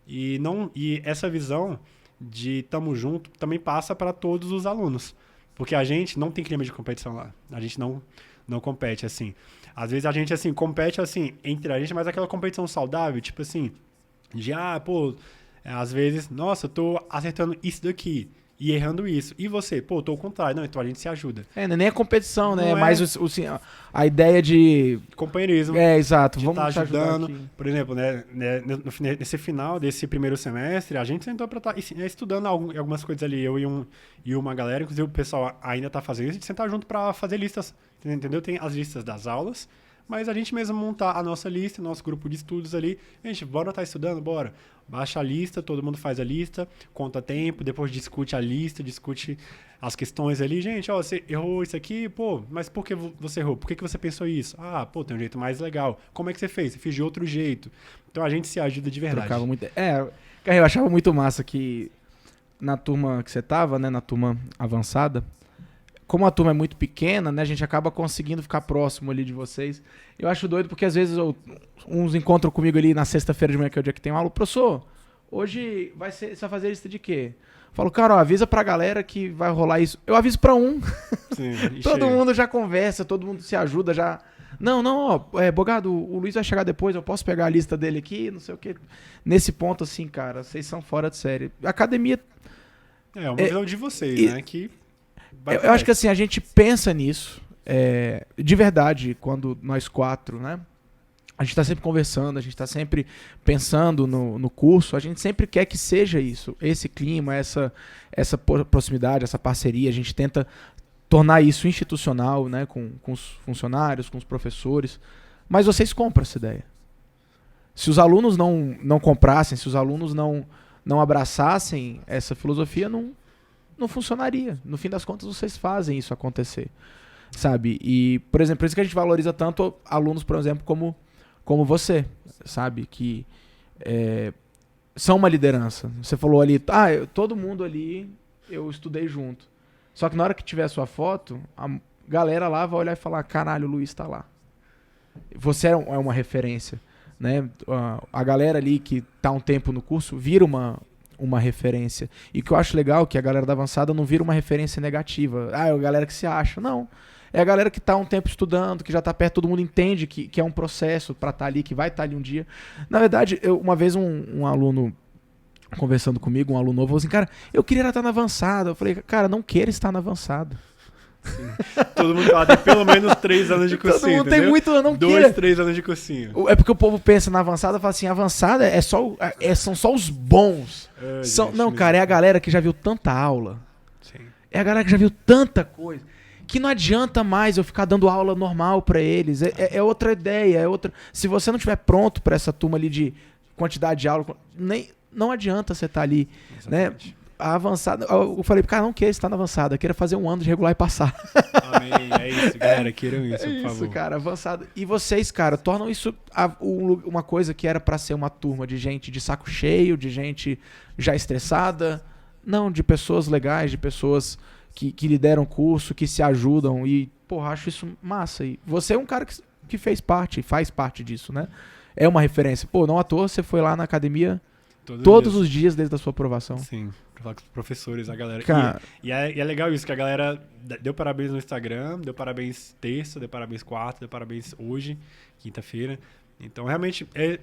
E essa visão de tamo junto também passa para todos os alunos. Porque a gente não tem clima de competição lá. A gente não compete, assim. Às vezes a gente, assim, compete, assim, entre a gente, mas aquela competição saudável, tipo assim, às vezes, nossa, eu tô acertando isso daqui e errando isso. E você? Pô, eu tô ao contrário. Não, então a gente se ajuda. Nem a competição, né? Não É mais a ideia de... companheirismo. Exato. De Vamos estar ajudando. aqui. Por exemplo, né, nesse final desse primeiro semestre, a gente sentou para estar estudando algumas coisas ali. Eu e uma galera, inclusive o pessoal ainda tá fazendo isso, de sentar junto para fazer listas. Entendeu? Tem as listas das aulas, mas a gente mesmo montar a nossa lista, nosso grupo de estudos ali. Gente, bora estar estudando? Bora. Baixa a lista, todo mundo faz a lista, conta tempo, depois discute a lista, discute as questões ali. Gente, ó, você errou isso aqui, pô, mas por que você errou? Por que você pensou isso? Ah, pô, tem um jeito mais legal. Como é que você fez? Você fez de outro jeito. Então a gente se ajuda de verdade. Trocava muito. Eu achava muito massa que na turma que você tava, né, na turma avançada, como a turma é muito pequena, né, a gente acaba conseguindo ficar próximo ali de vocês. Eu acho doido porque às vezes uns encontram comigo ali na sexta-feira de manhã, que é o dia que tem aula. Professor, hoje você vai fazer lista de quê? Eu falo, cara, ó, avisa pra galera que vai rolar isso. Eu aviso pra um. Sim, Todo mundo já conversa, todo mundo se ajuda já. Não, ó, Bogado, o Luiz vai chegar depois, eu posso pegar a lista dele aqui, não sei o quê. Nesse ponto, assim, cara, vocês são fora de série. A academia... É uma visão de vocês, né? Que eu acho que assim, a gente pensa nisso, de verdade, quando nós 4, né? A gente tá sempre conversando, a gente tá sempre pensando no curso, a gente sempre quer que seja isso, esse clima, essa proximidade, essa parceria, a gente tenta tornar isso institucional, né? Com os funcionários, com os professores, mas vocês compram essa ideia. Se os alunos não comprassem, se os alunos não abraçassem essa filosofia, não funcionaria. No fim das contas, vocês fazem isso acontecer, sabe? E, por exemplo, por isso que a gente valoriza tanto alunos, por exemplo, como você, sabe? Que são uma liderança. Você falou ali, todo mundo ali eu estudei junto. Só que na hora que tiver a sua foto, a galera lá vai olhar e falar, caralho, o Luiz tá lá. Você é uma referência, né? A galera ali que tá um tempo no curso vira uma referência. E o que eu acho legal é que a galera da avançada não vira uma referência negativa. É a galera que se acha. Não. É a galera que tá um tempo estudando, que já tá perto, todo mundo entende que é um processo pra estar ali, que vai estar ali um dia. Na verdade, uma vez um aluno conversando comigo, um aluno novo, falou assim, cara, eu queria estar na avançada. Eu falei, cara, não queira estar na avançada. Sim. Todo mundo lá tem pelo menos 3 anos de cursinho. Todo mundo tem muito, eu não 2, 3 anos de cursinho. É porque o povo pensa na avançada e fala assim, avançada são só os bons. Não, cara, é a galera que já viu tanta aula. Sim. É a galera que já viu tanta coisa. Que não adianta mais eu ficar dando aula normal pra eles. É outra ideia, é outra. Se você não estiver pronto pra essa turma ali de quantidade de aula, não adianta você estar ali, exatamente, né? A avançada, eu falei, cara, não queira estar na avançada, queira fazer um ano de regular e passar. Amém, é isso, galera, queiram isso, por favor. Isso, cara, avançada. E vocês, cara, tornam isso uma coisa que era pra ser uma turma de gente de saco cheio, de gente já estressada, não, de pessoas legais, de pessoas que lideram o curso, que se ajudam e, porra, acho isso massa. E você é um cara que faz parte disso, né? É uma referência. Pô, não à toa você foi lá na academia todos os dias desde a sua aprovação. Sim, pra falar com os professores, a galera. Cara, e é legal isso, que a galera deu parabéns no Instagram, deu parabéns terça, deu parabéns quarta, deu parabéns hoje, quinta-feira. Então, realmente, é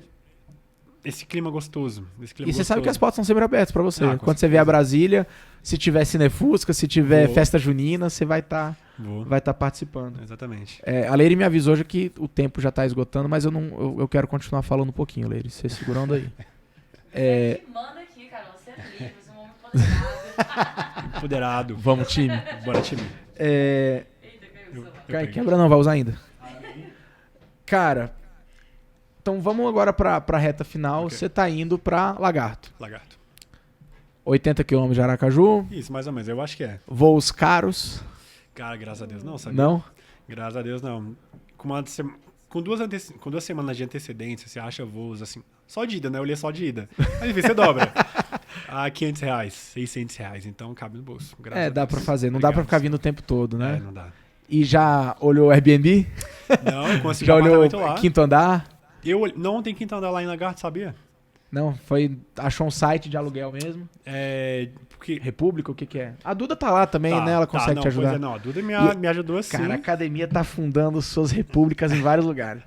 esse clima gostoso. E você sabe que as portas são sempre abertas pra você. Quando você vier a Brasília, se tiver Cinefusca, se tiver festa junina, você vai estar participando. Exatamente. A Leire me avisou hoje que o tempo já tá esgotando, mas eu quero continuar falando um pouquinho, Leire. Você segurando aí. Manda aqui, cara. Você é livre, você é um homem empoderado. Empoderado. Vamos, time. Bora, time. Eita, caiu o celular. Quebra não, vai usar ainda. Cara, então vamos agora pra reta final. Você tá indo pra Lagarto. 80 km de Aracaju. Isso, mais ou menos. Eu acho que é. Voos caros. Cara, graças a Deus não, sabe? Não? Graças a Deus não. Com 2 semanas de antecedência, você acha voos assim... Só de ida, né? Eu li só de ida. Mas enfim, você dobra. R$500, R$600. Então cabe no bolso. Dá pra fazer. Não dá pra ficar vindo o tempo todo, né? Não dá. E já olhou o Airbnb? Não, eu consegui já um olhou apartamento lá. quinto andar? Não tem quinto andar lá em Lagarto, sabia? Não, achou um site de aluguel mesmo? Porque... República, o que é? A Duda tá lá também, né? Ela consegue te ajudar. A Duda me ajudou assim. Cara, a academia tá fundando suas repúblicas em vários lugares.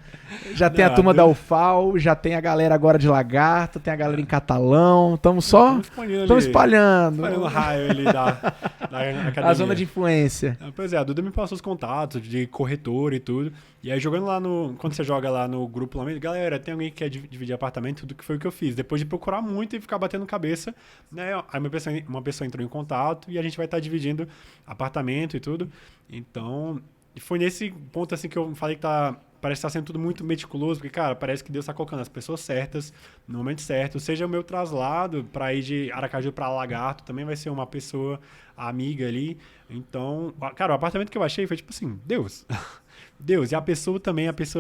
Já tem a turma da UFAL, já tem a galera agora de Lagarto, tem a galera em Catalão. Estamos espalhando. Espalhando o raio ali da academia. A zona de influência. Pois é, a Duda me passou os contatos de corretor e tudo. E aí jogando lá quando você joga lá no grupo, galera, tem alguém que quer dividir apartamento, tudo que foi o que eu fiz. Depois de procurar muito e ficar batendo cabeça, né? Aí uma pessoa entrou em contato e a gente vai estar dividindo apartamento e tudo. Então, foi nesse ponto assim que eu falei que parece estar sendo tudo muito meticuloso, porque, cara, parece que Deus está colocando as pessoas certas no momento certo. Seja o meu traslado para ir de Aracaju para Lagarto, também vai ser uma pessoa amiga ali. Então, cara, o apartamento que eu achei foi tipo assim, Deus. E a pessoa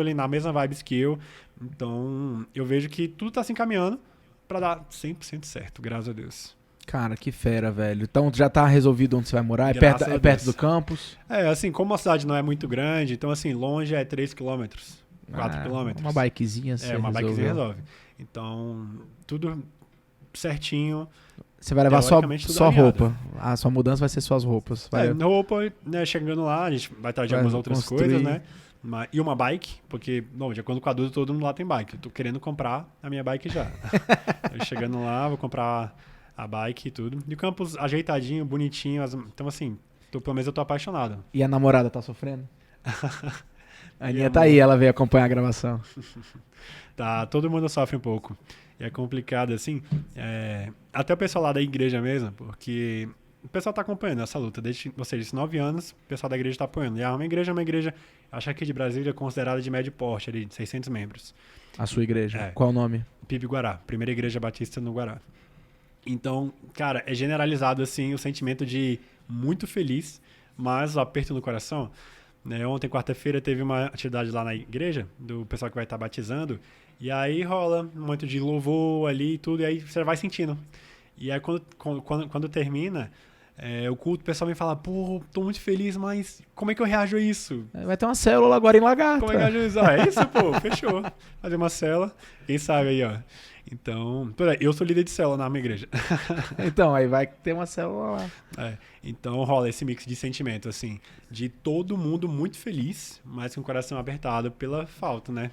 ali na mesma vibes que eu. Então, eu vejo que tudo está se encaminhando para dar 100% certo, graças a Deus. Cara, que fera, velho. Então já tá resolvido onde você vai morar? Graças a É perto Deus. do campus? Assim, como a cidade não é muito grande, então assim, longe é 3 quilômetros, 4 quilômetros. Uma bikezinha você Uma resolveu. bikezinha resolve. Então, tudo certinho. Você vai levar Teoricamente, tudo só alinhado. roupa. A sua mudança vai ser suas roupas. Vai... Roupa, né, chegando lá, a gente vai trazer Vai algumas outras construir. coisas, né? E uma bike, porque, bom, de acordo com a Duda, todo mundo lá tem bike. Eu tô querendo comprar a minha bike já. Eu chegando lá, vou comprar a bike e tudo. E o campus ajeitadinho, bonitinho. Então, assim, pelo menos eu tô apaixonado. E a namorada tá sofrendo? A Aninha E tá amor? aí, ela veio acompanhar a gravação. Tá, todo mundo sofre um pouco. E é complicado, assim. Até o pessoal lá da igreja mesmo, porque o pessoal tá acompanhando essa luta. Ou seja, esses 9 anos, o pessoal da igreja tá apoiando. E é uma igreja, acho que aqui de Brasília é considerada de médio porte, ali, de 600 membros. A sua igreja. É. Qual o nome? PIB Guará, primeira igreja batista no Guará. Então, cara, é generalizado, assim, o sentimento de muito feliz, mas o aperto no coração. Né? Ontem, quarta-feira, teve uma atividade lá na igreja, do pessoal que vai estar batizando, e aí rola um momento de louvor ali e tudo, e aí você vai sentindo. E aí quando termina o culto, o pessoal vem falar, pô, tô muito feliz, mas como é que eu reajo a isso? Vai ter uma célula agora em Lagarto. Como é que eu reajo a isso? É isso, pô, fechou. Fazer uma célula, quem sabe aí, ó. Então, eu sou líder de célula na minha igreja. Então, aí vai ter uma célula lá. Então rola esse mix de sentimento, assim, de todo mundo muito feliz, mas com o coração apertado pela falta, né?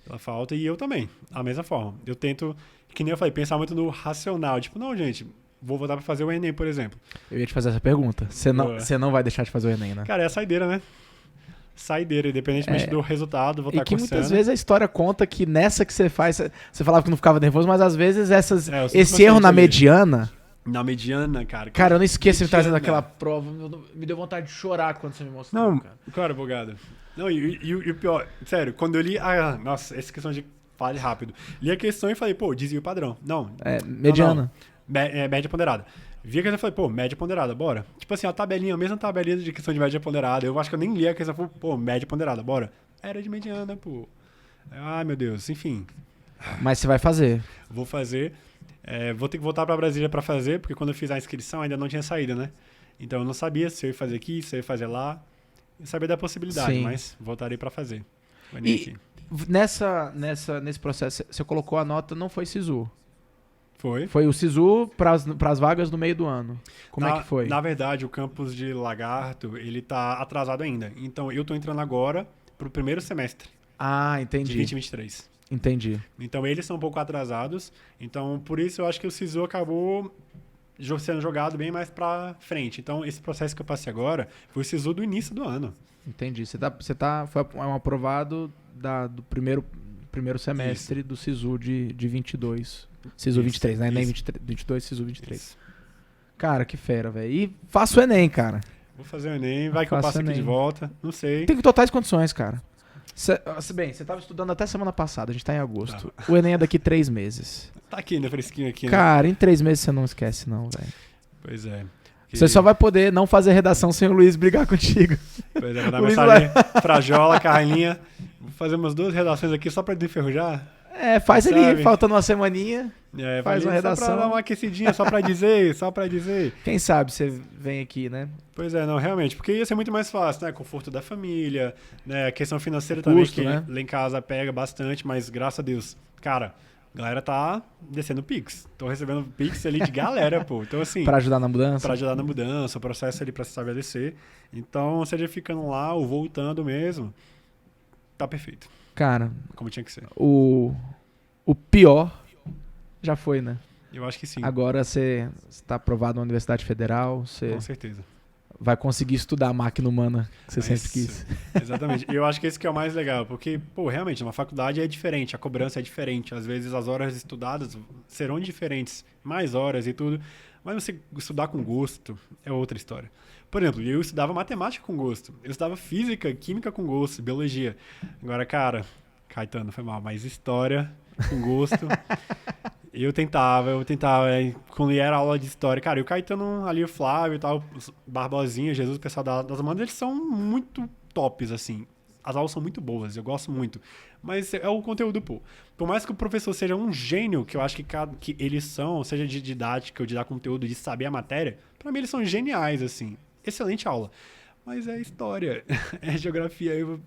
Pela falta, e eu também, da mesma forma. Eu tento, que nem eu falei, pensar muito no racional. Tipo, não, gente, vou voltar pra fazer o Enem, por exemplo. Eu ia te fazer essa pergunta. Você não vai deixar de fazer o Enem, né? Cara, é a saideira, né? Saideira, independentemente do resultado, vou E estar que cursando. muitas vezes a história conta que nessa que você faz, você falava que não ficava nervoso, mas às vezes eu sinto esse erro bastante na ali. mediana, Na mediana, cara. cara, eu não esqueço de trazer Mediana. naquela prova, me deu vontade de chorar quando você me mostrou, Não, cara. claro, bugado. Não, e o pior, sério, quando eu li. Nossa, essa questão de fale rápido. Li a questão e falei, pô, desvio padrão. Não. Mediana. Média ponderada. Vi a questão e falei, pô, média ponderada, bora. Tipo assim, a mesma tabelinha de questão de média ponderada. Eu acho que eu nem li a questão, falei, pô, média ponderada, bora. Era de mediana, pô. Ai, meu Deus, enfim. Mas você vai fazer. Vou fazer. Vou ter que voltar pra Brasília pra fazer, porque quando eu fiz a inscrição ainda não tinha saída, né? Então eu não sabia se eu ia fazer aqui, se eu ia fazer lá. Eu sabia da possibilidade, Sim. mas voltarei pra fazer. O Enem aqui. Nesse processo, você colocou a nota, não foi SISU. Foi. Foi o SISU pras vagas no meio do ano. Como é que foi? Na verdade, o campus de Lagarto, ele tá atrasado ainda. Então eu tô entrando agora pro primeiro semestre Ah, de entendi. 2023. Entendi. Então eles são um pouco atrasados. Então por isso eu acho que o SISU acabou sendo jogado bem mais pra frente. Então esse processo que eu passei agora foi o SISU do início do ano. Entendi. Foi um aprovado do primeiro semestre do SISU de 22. SISU Isso, 23, né? Nem isso. 22, SISU 23. Isso. Cara, que fera, velho. E faça o Enem, cara. Vou fazer o Enem, vai que eu Faça passo aqui Enem. de volta. Não sei. Tem totais condições, cara. Bem, você tava estudando até semana passada, a gente tá em agosto. O Enem é daqui 3 meses. Tá aqui, né? Fresquinho aqui, né? Cara, em 3 meses você não esquece, não, velho. Pois é. Você só vai poder não fazer redação sem o Luiz brigar contigo. Pois é, vou dar Luiz mensagem pra Jola, Carlinha. Vou fazer umas 2 redações aqui só pra desenferrujar. Faz ali, Sabe? faltando uma semaninha. Faz uma Só redação. pra dar uma aquecidinha, só pra dizer. Quem sabe você vem aqui, né? Pois é, não, realmente. Porque ia ser muito mais fácil, né? Conforto da família, né? A questão financeira Custo, também, né? que lá em casa pega bastante, mas graças a Deus, cara, a galera tá descendo Pix. Tô recebendo Pix ali de galera, pô. Então, assim, Pra ajudar na mudança. pra ajudar na mudança, o processo ali pra se estabelecer. Então, seja ficando lá ou voltando mesmo, tá perfeito. Cara, Como tinha que ser. o pior já foi, né? Eu acho que sim, Agora você tá aprovado na Universidade Federal, você com certeza. vai conseguir estudar a máquina humana que você sempre Isso. quis. Exatamente. E eu acho que esse que é o mais legal, porque, pô, realmente, uma faculdade é diferente, a cobrança é diferente. Às vezes as horas estudadas serão diferentes, mais horas e tudo, mas você estudar com gosto é outra história. Por exemplo, eu estudava matemática com gosto, eu estudava física, química com gosto, biologia. Agora, cara, Caetano, foi mal, mas história com gosto... Eu tentava, quando era aula de história, cara, e o Caetano ali, o Flávio e tal, os Barbosinha, Jesus, o pessoal das humanas, eles são muito tops, assim. as aulas são muito boas, eu gosto muito. Mas é o conteúdo, pô. Por mais que o professor seja um gênio, que eu acho que eles são, seja de didática ou de dar conteúdo, de saber a matéria, pra mim eles são geniais, assim. Excelente aula. Mas é história, é geografia. Eu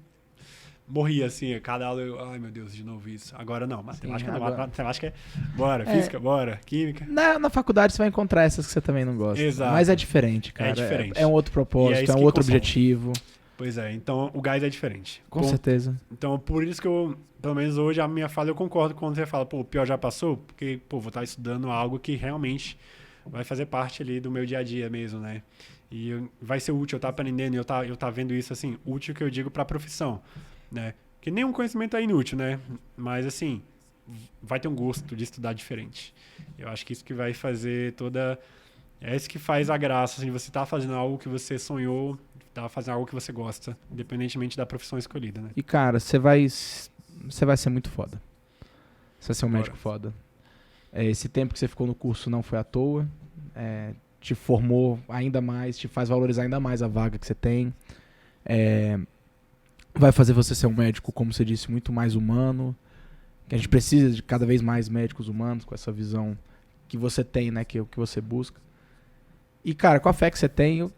morria, assim, cada aula ai meu Deus, de novo isso. Agora não, matemática não. Matemática é bora, física, bora, química. Na faculdade você vai encontrar essas que você também não gosta. Exato. Mas é diferente, cara. É diferente. É um outro propósito, E é um isso outro que consome. objetivo. Pois é, então o gás é diferente. Com certeza. Então, por isso que eu, pelo menos hoje, a minha fala, eu concordo quando você fala, pô, o pior já passou, porque, pô, vou estar estudando algo que realmente vai fazer parte ali do meu dia a dia mesmo, né? E vai ser útil eu estar aprendendo e eu tá vendo isso, assim, útil que eu digo para a profissão, né? Que nenhum conhecimento é inútil, né? Mas, assim, vai ter um gosto de estudar diferente. Eu acho que isso que vai fazer toda... É isso que faz a graça, assim, você tá fazendo algo que você sonhou, tá fazendo algo que você gosta, independentemente da profissão escolhida, né? E, cara, você vai ser muito foda. Você vai ser um médico foda. Esse tempo que você ficou no curso não foi à toa. Te formou ainda mais, te faz valorizar ainda mais a vaga que você tem. Vai fazer você ser um médico, como você disse, muito mais humano. Que a gente precisa de cada vez mais médicos humanos com essa visão que você tem, né? Que é o que você busca. E, cara, com a fé que você tem, eu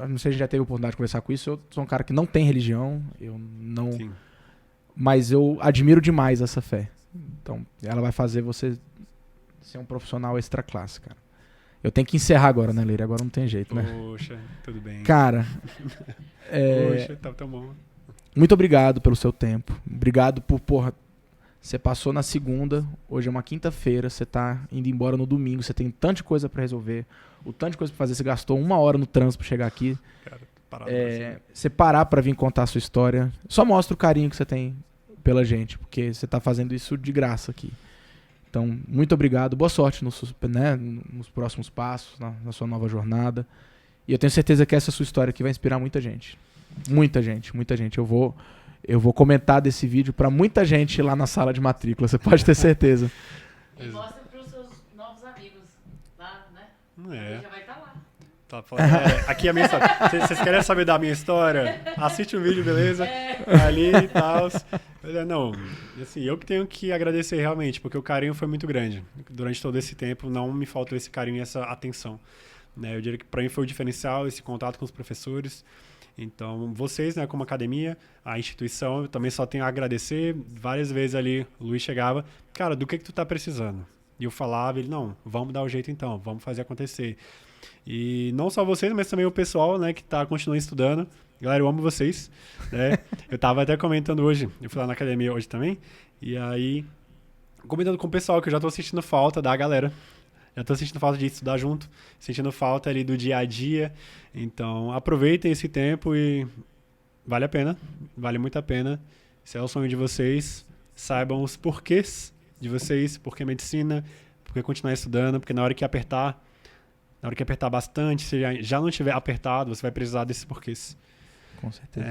não sei se a gente já teve a oportunidade de conversar com isso, eu sou um cara que não tem religião, eu não... Sim. Mas eu admiro demais essa fé. Então, ela vai fazer você ser um profissional extra classe, cara. Eu tenho que encerrar agora, né, Leire? Agora não tem jeito, né? Poxa, tudo bem. Cara, Poxa, tá tão bom. muito obrigado pelo seu tempo. Obrigado por, você passou na segunda, hoje é uma quinta-feira, você tá indo embora no domingo, você tem tanta coisa pra resolver, o tanto de coisa pra fazer, você gastou 1 hora no trânsito pra chegar aqui. Cara, parado Você parar pra vir contar a sua história, só mostra o carinho que você tem pela gente, porque você tá fazendo isso de graça aqui. Então, muito obrigado, boa sorte nos próximos passos, na sua nova jornada. E eu tenho certeza que essa sua história aqui vai inspirar muita gente. Muita gente, muita gente. Eu vou comentar desse vídeo pra muita gente lá na sala de matrícula, você pode ter certeza. E mostra pros seus novos amigos lá, né? Não é. Ele já vai estar lá. Tá falando, aqui é a minha história. Vocês querem saber da minha história? Assiste o vídeo, beleza? Ali e tal. Não, assim, eu que tenho que agradecer realmente, porque o carinho foi muito grande. Durante todo esse tempo não me faltou esse carinho e essa atenção. Né? Eu diria que para mim foi o diferencial, esse contato com os professores. Então, vocês, né, como academia, a instituição, eu também só tenho a agradecer. Várias vezes ali o Luiz chegava, cara, do que tu tá precisando? E eu falava, ele, não, vamos dar o jeito então, vamos fazer acontecer. E não só vocês, mas também o pessoal, né, que continua estudando. Galera, eu amo vocês, né? Eu tava até comentando hoje, eu fui lá na academia hoje também, e aí, comentando com o pessoal que eu já tô sentindo falta da galera. Já tô sentindo falta de estudar junto, sentindo falta ali do dia a dia. Então, aproveitem esse tempo e vale a pena, vale muito a pena. Esse é o sonho de vocês. Saibam os porquês de vocês, por que medicina, por que continuar estudando, porque na hora que apertar bastante, se já não tiver apertado, você vai precisar desses porquês. Com certeza.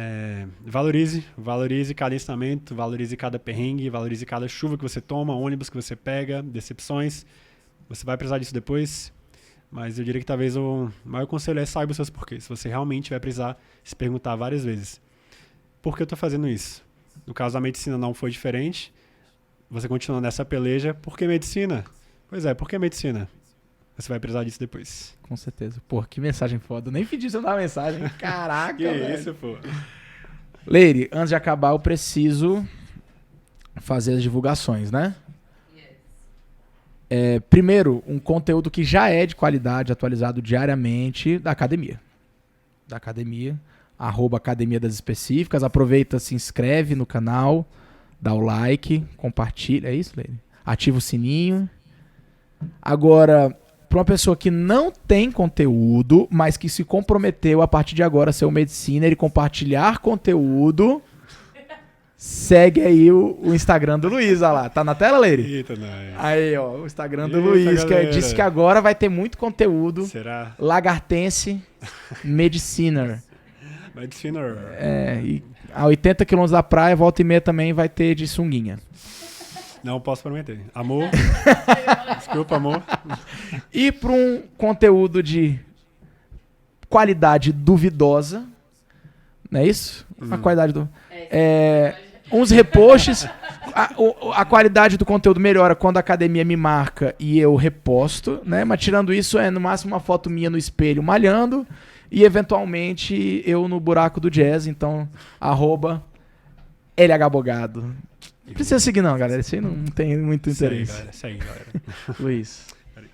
Valorize cada ensinamento, valorize cada perrengue, valorize cada chuva que você toma, ônibus que você pega, decepções. Você vai precisar disso depois, mas eu diria que talvez o maior conselho é saiba os seus porquês. Você realmente vai precisar se perguntar várias vezes. Por que eu estou fazendo isso? No caso da medicina não foi diferente. Você continua nessa peleja. Por que medicina? Pois é, por que medicina? Você vai precisar disso depois. Com certeza. Pô, que mensagem foda. Eu nem pedi você dar uma mensagem. Caraca, velho. Isso, pô. Leire, antes de acabar, eu preciso fazer as divulgações, né? Primeiro, um conteúdo que já é de qualidade, atualizado diariamente da academia. @Academia das Específicas. Aproveita, se inscreve no canal, dá o like, compartilha. É isso, Leire? Ativa o sininho. Agora, para uma pessoa que não tem conteúdo, mas que se comprometeu a partir de agora a ser um mediciner e compartilhar conteúdo, segue aí o Instagram do Luiz, olha lá. Tá na tela, Leire? Eita, não. Aí, ó, o Instagram do Luiz, que disse que agora vai ter muito conteúdo. Será? Lagartense Mediciner. Mediciner. E a 80 km da praia, volta e meia também vai ter de sunguinha. Não posso prometer. Amor. Desculpa, amor. E para um conteúdo de qualidade duvidosa, Não é isso? A qualidade do... uns reposts. A qualidade do conteúdo melhora quando a academia me marca e eu reposto, né? Mas tirando isso, no máximo uma foto minha no espelho malhando e eventualmente eu no buraco do jazz. Então, @LHBogado. Não precisa seguir não, galera. Isso aí não tem muito interesse. Isso aí, galera. Luiz. Peraí.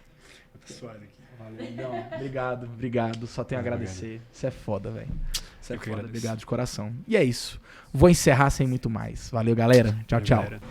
Eu tô suado aqui. Valeu, obrigado. Só tenho a agradecer. Você é foda, velho. Você é Eu que foda. agradeço. Obrigado de coração. E é isso. Vou encerrar sem muito mais. Valeu, galera. Tchau, tchau. Galera.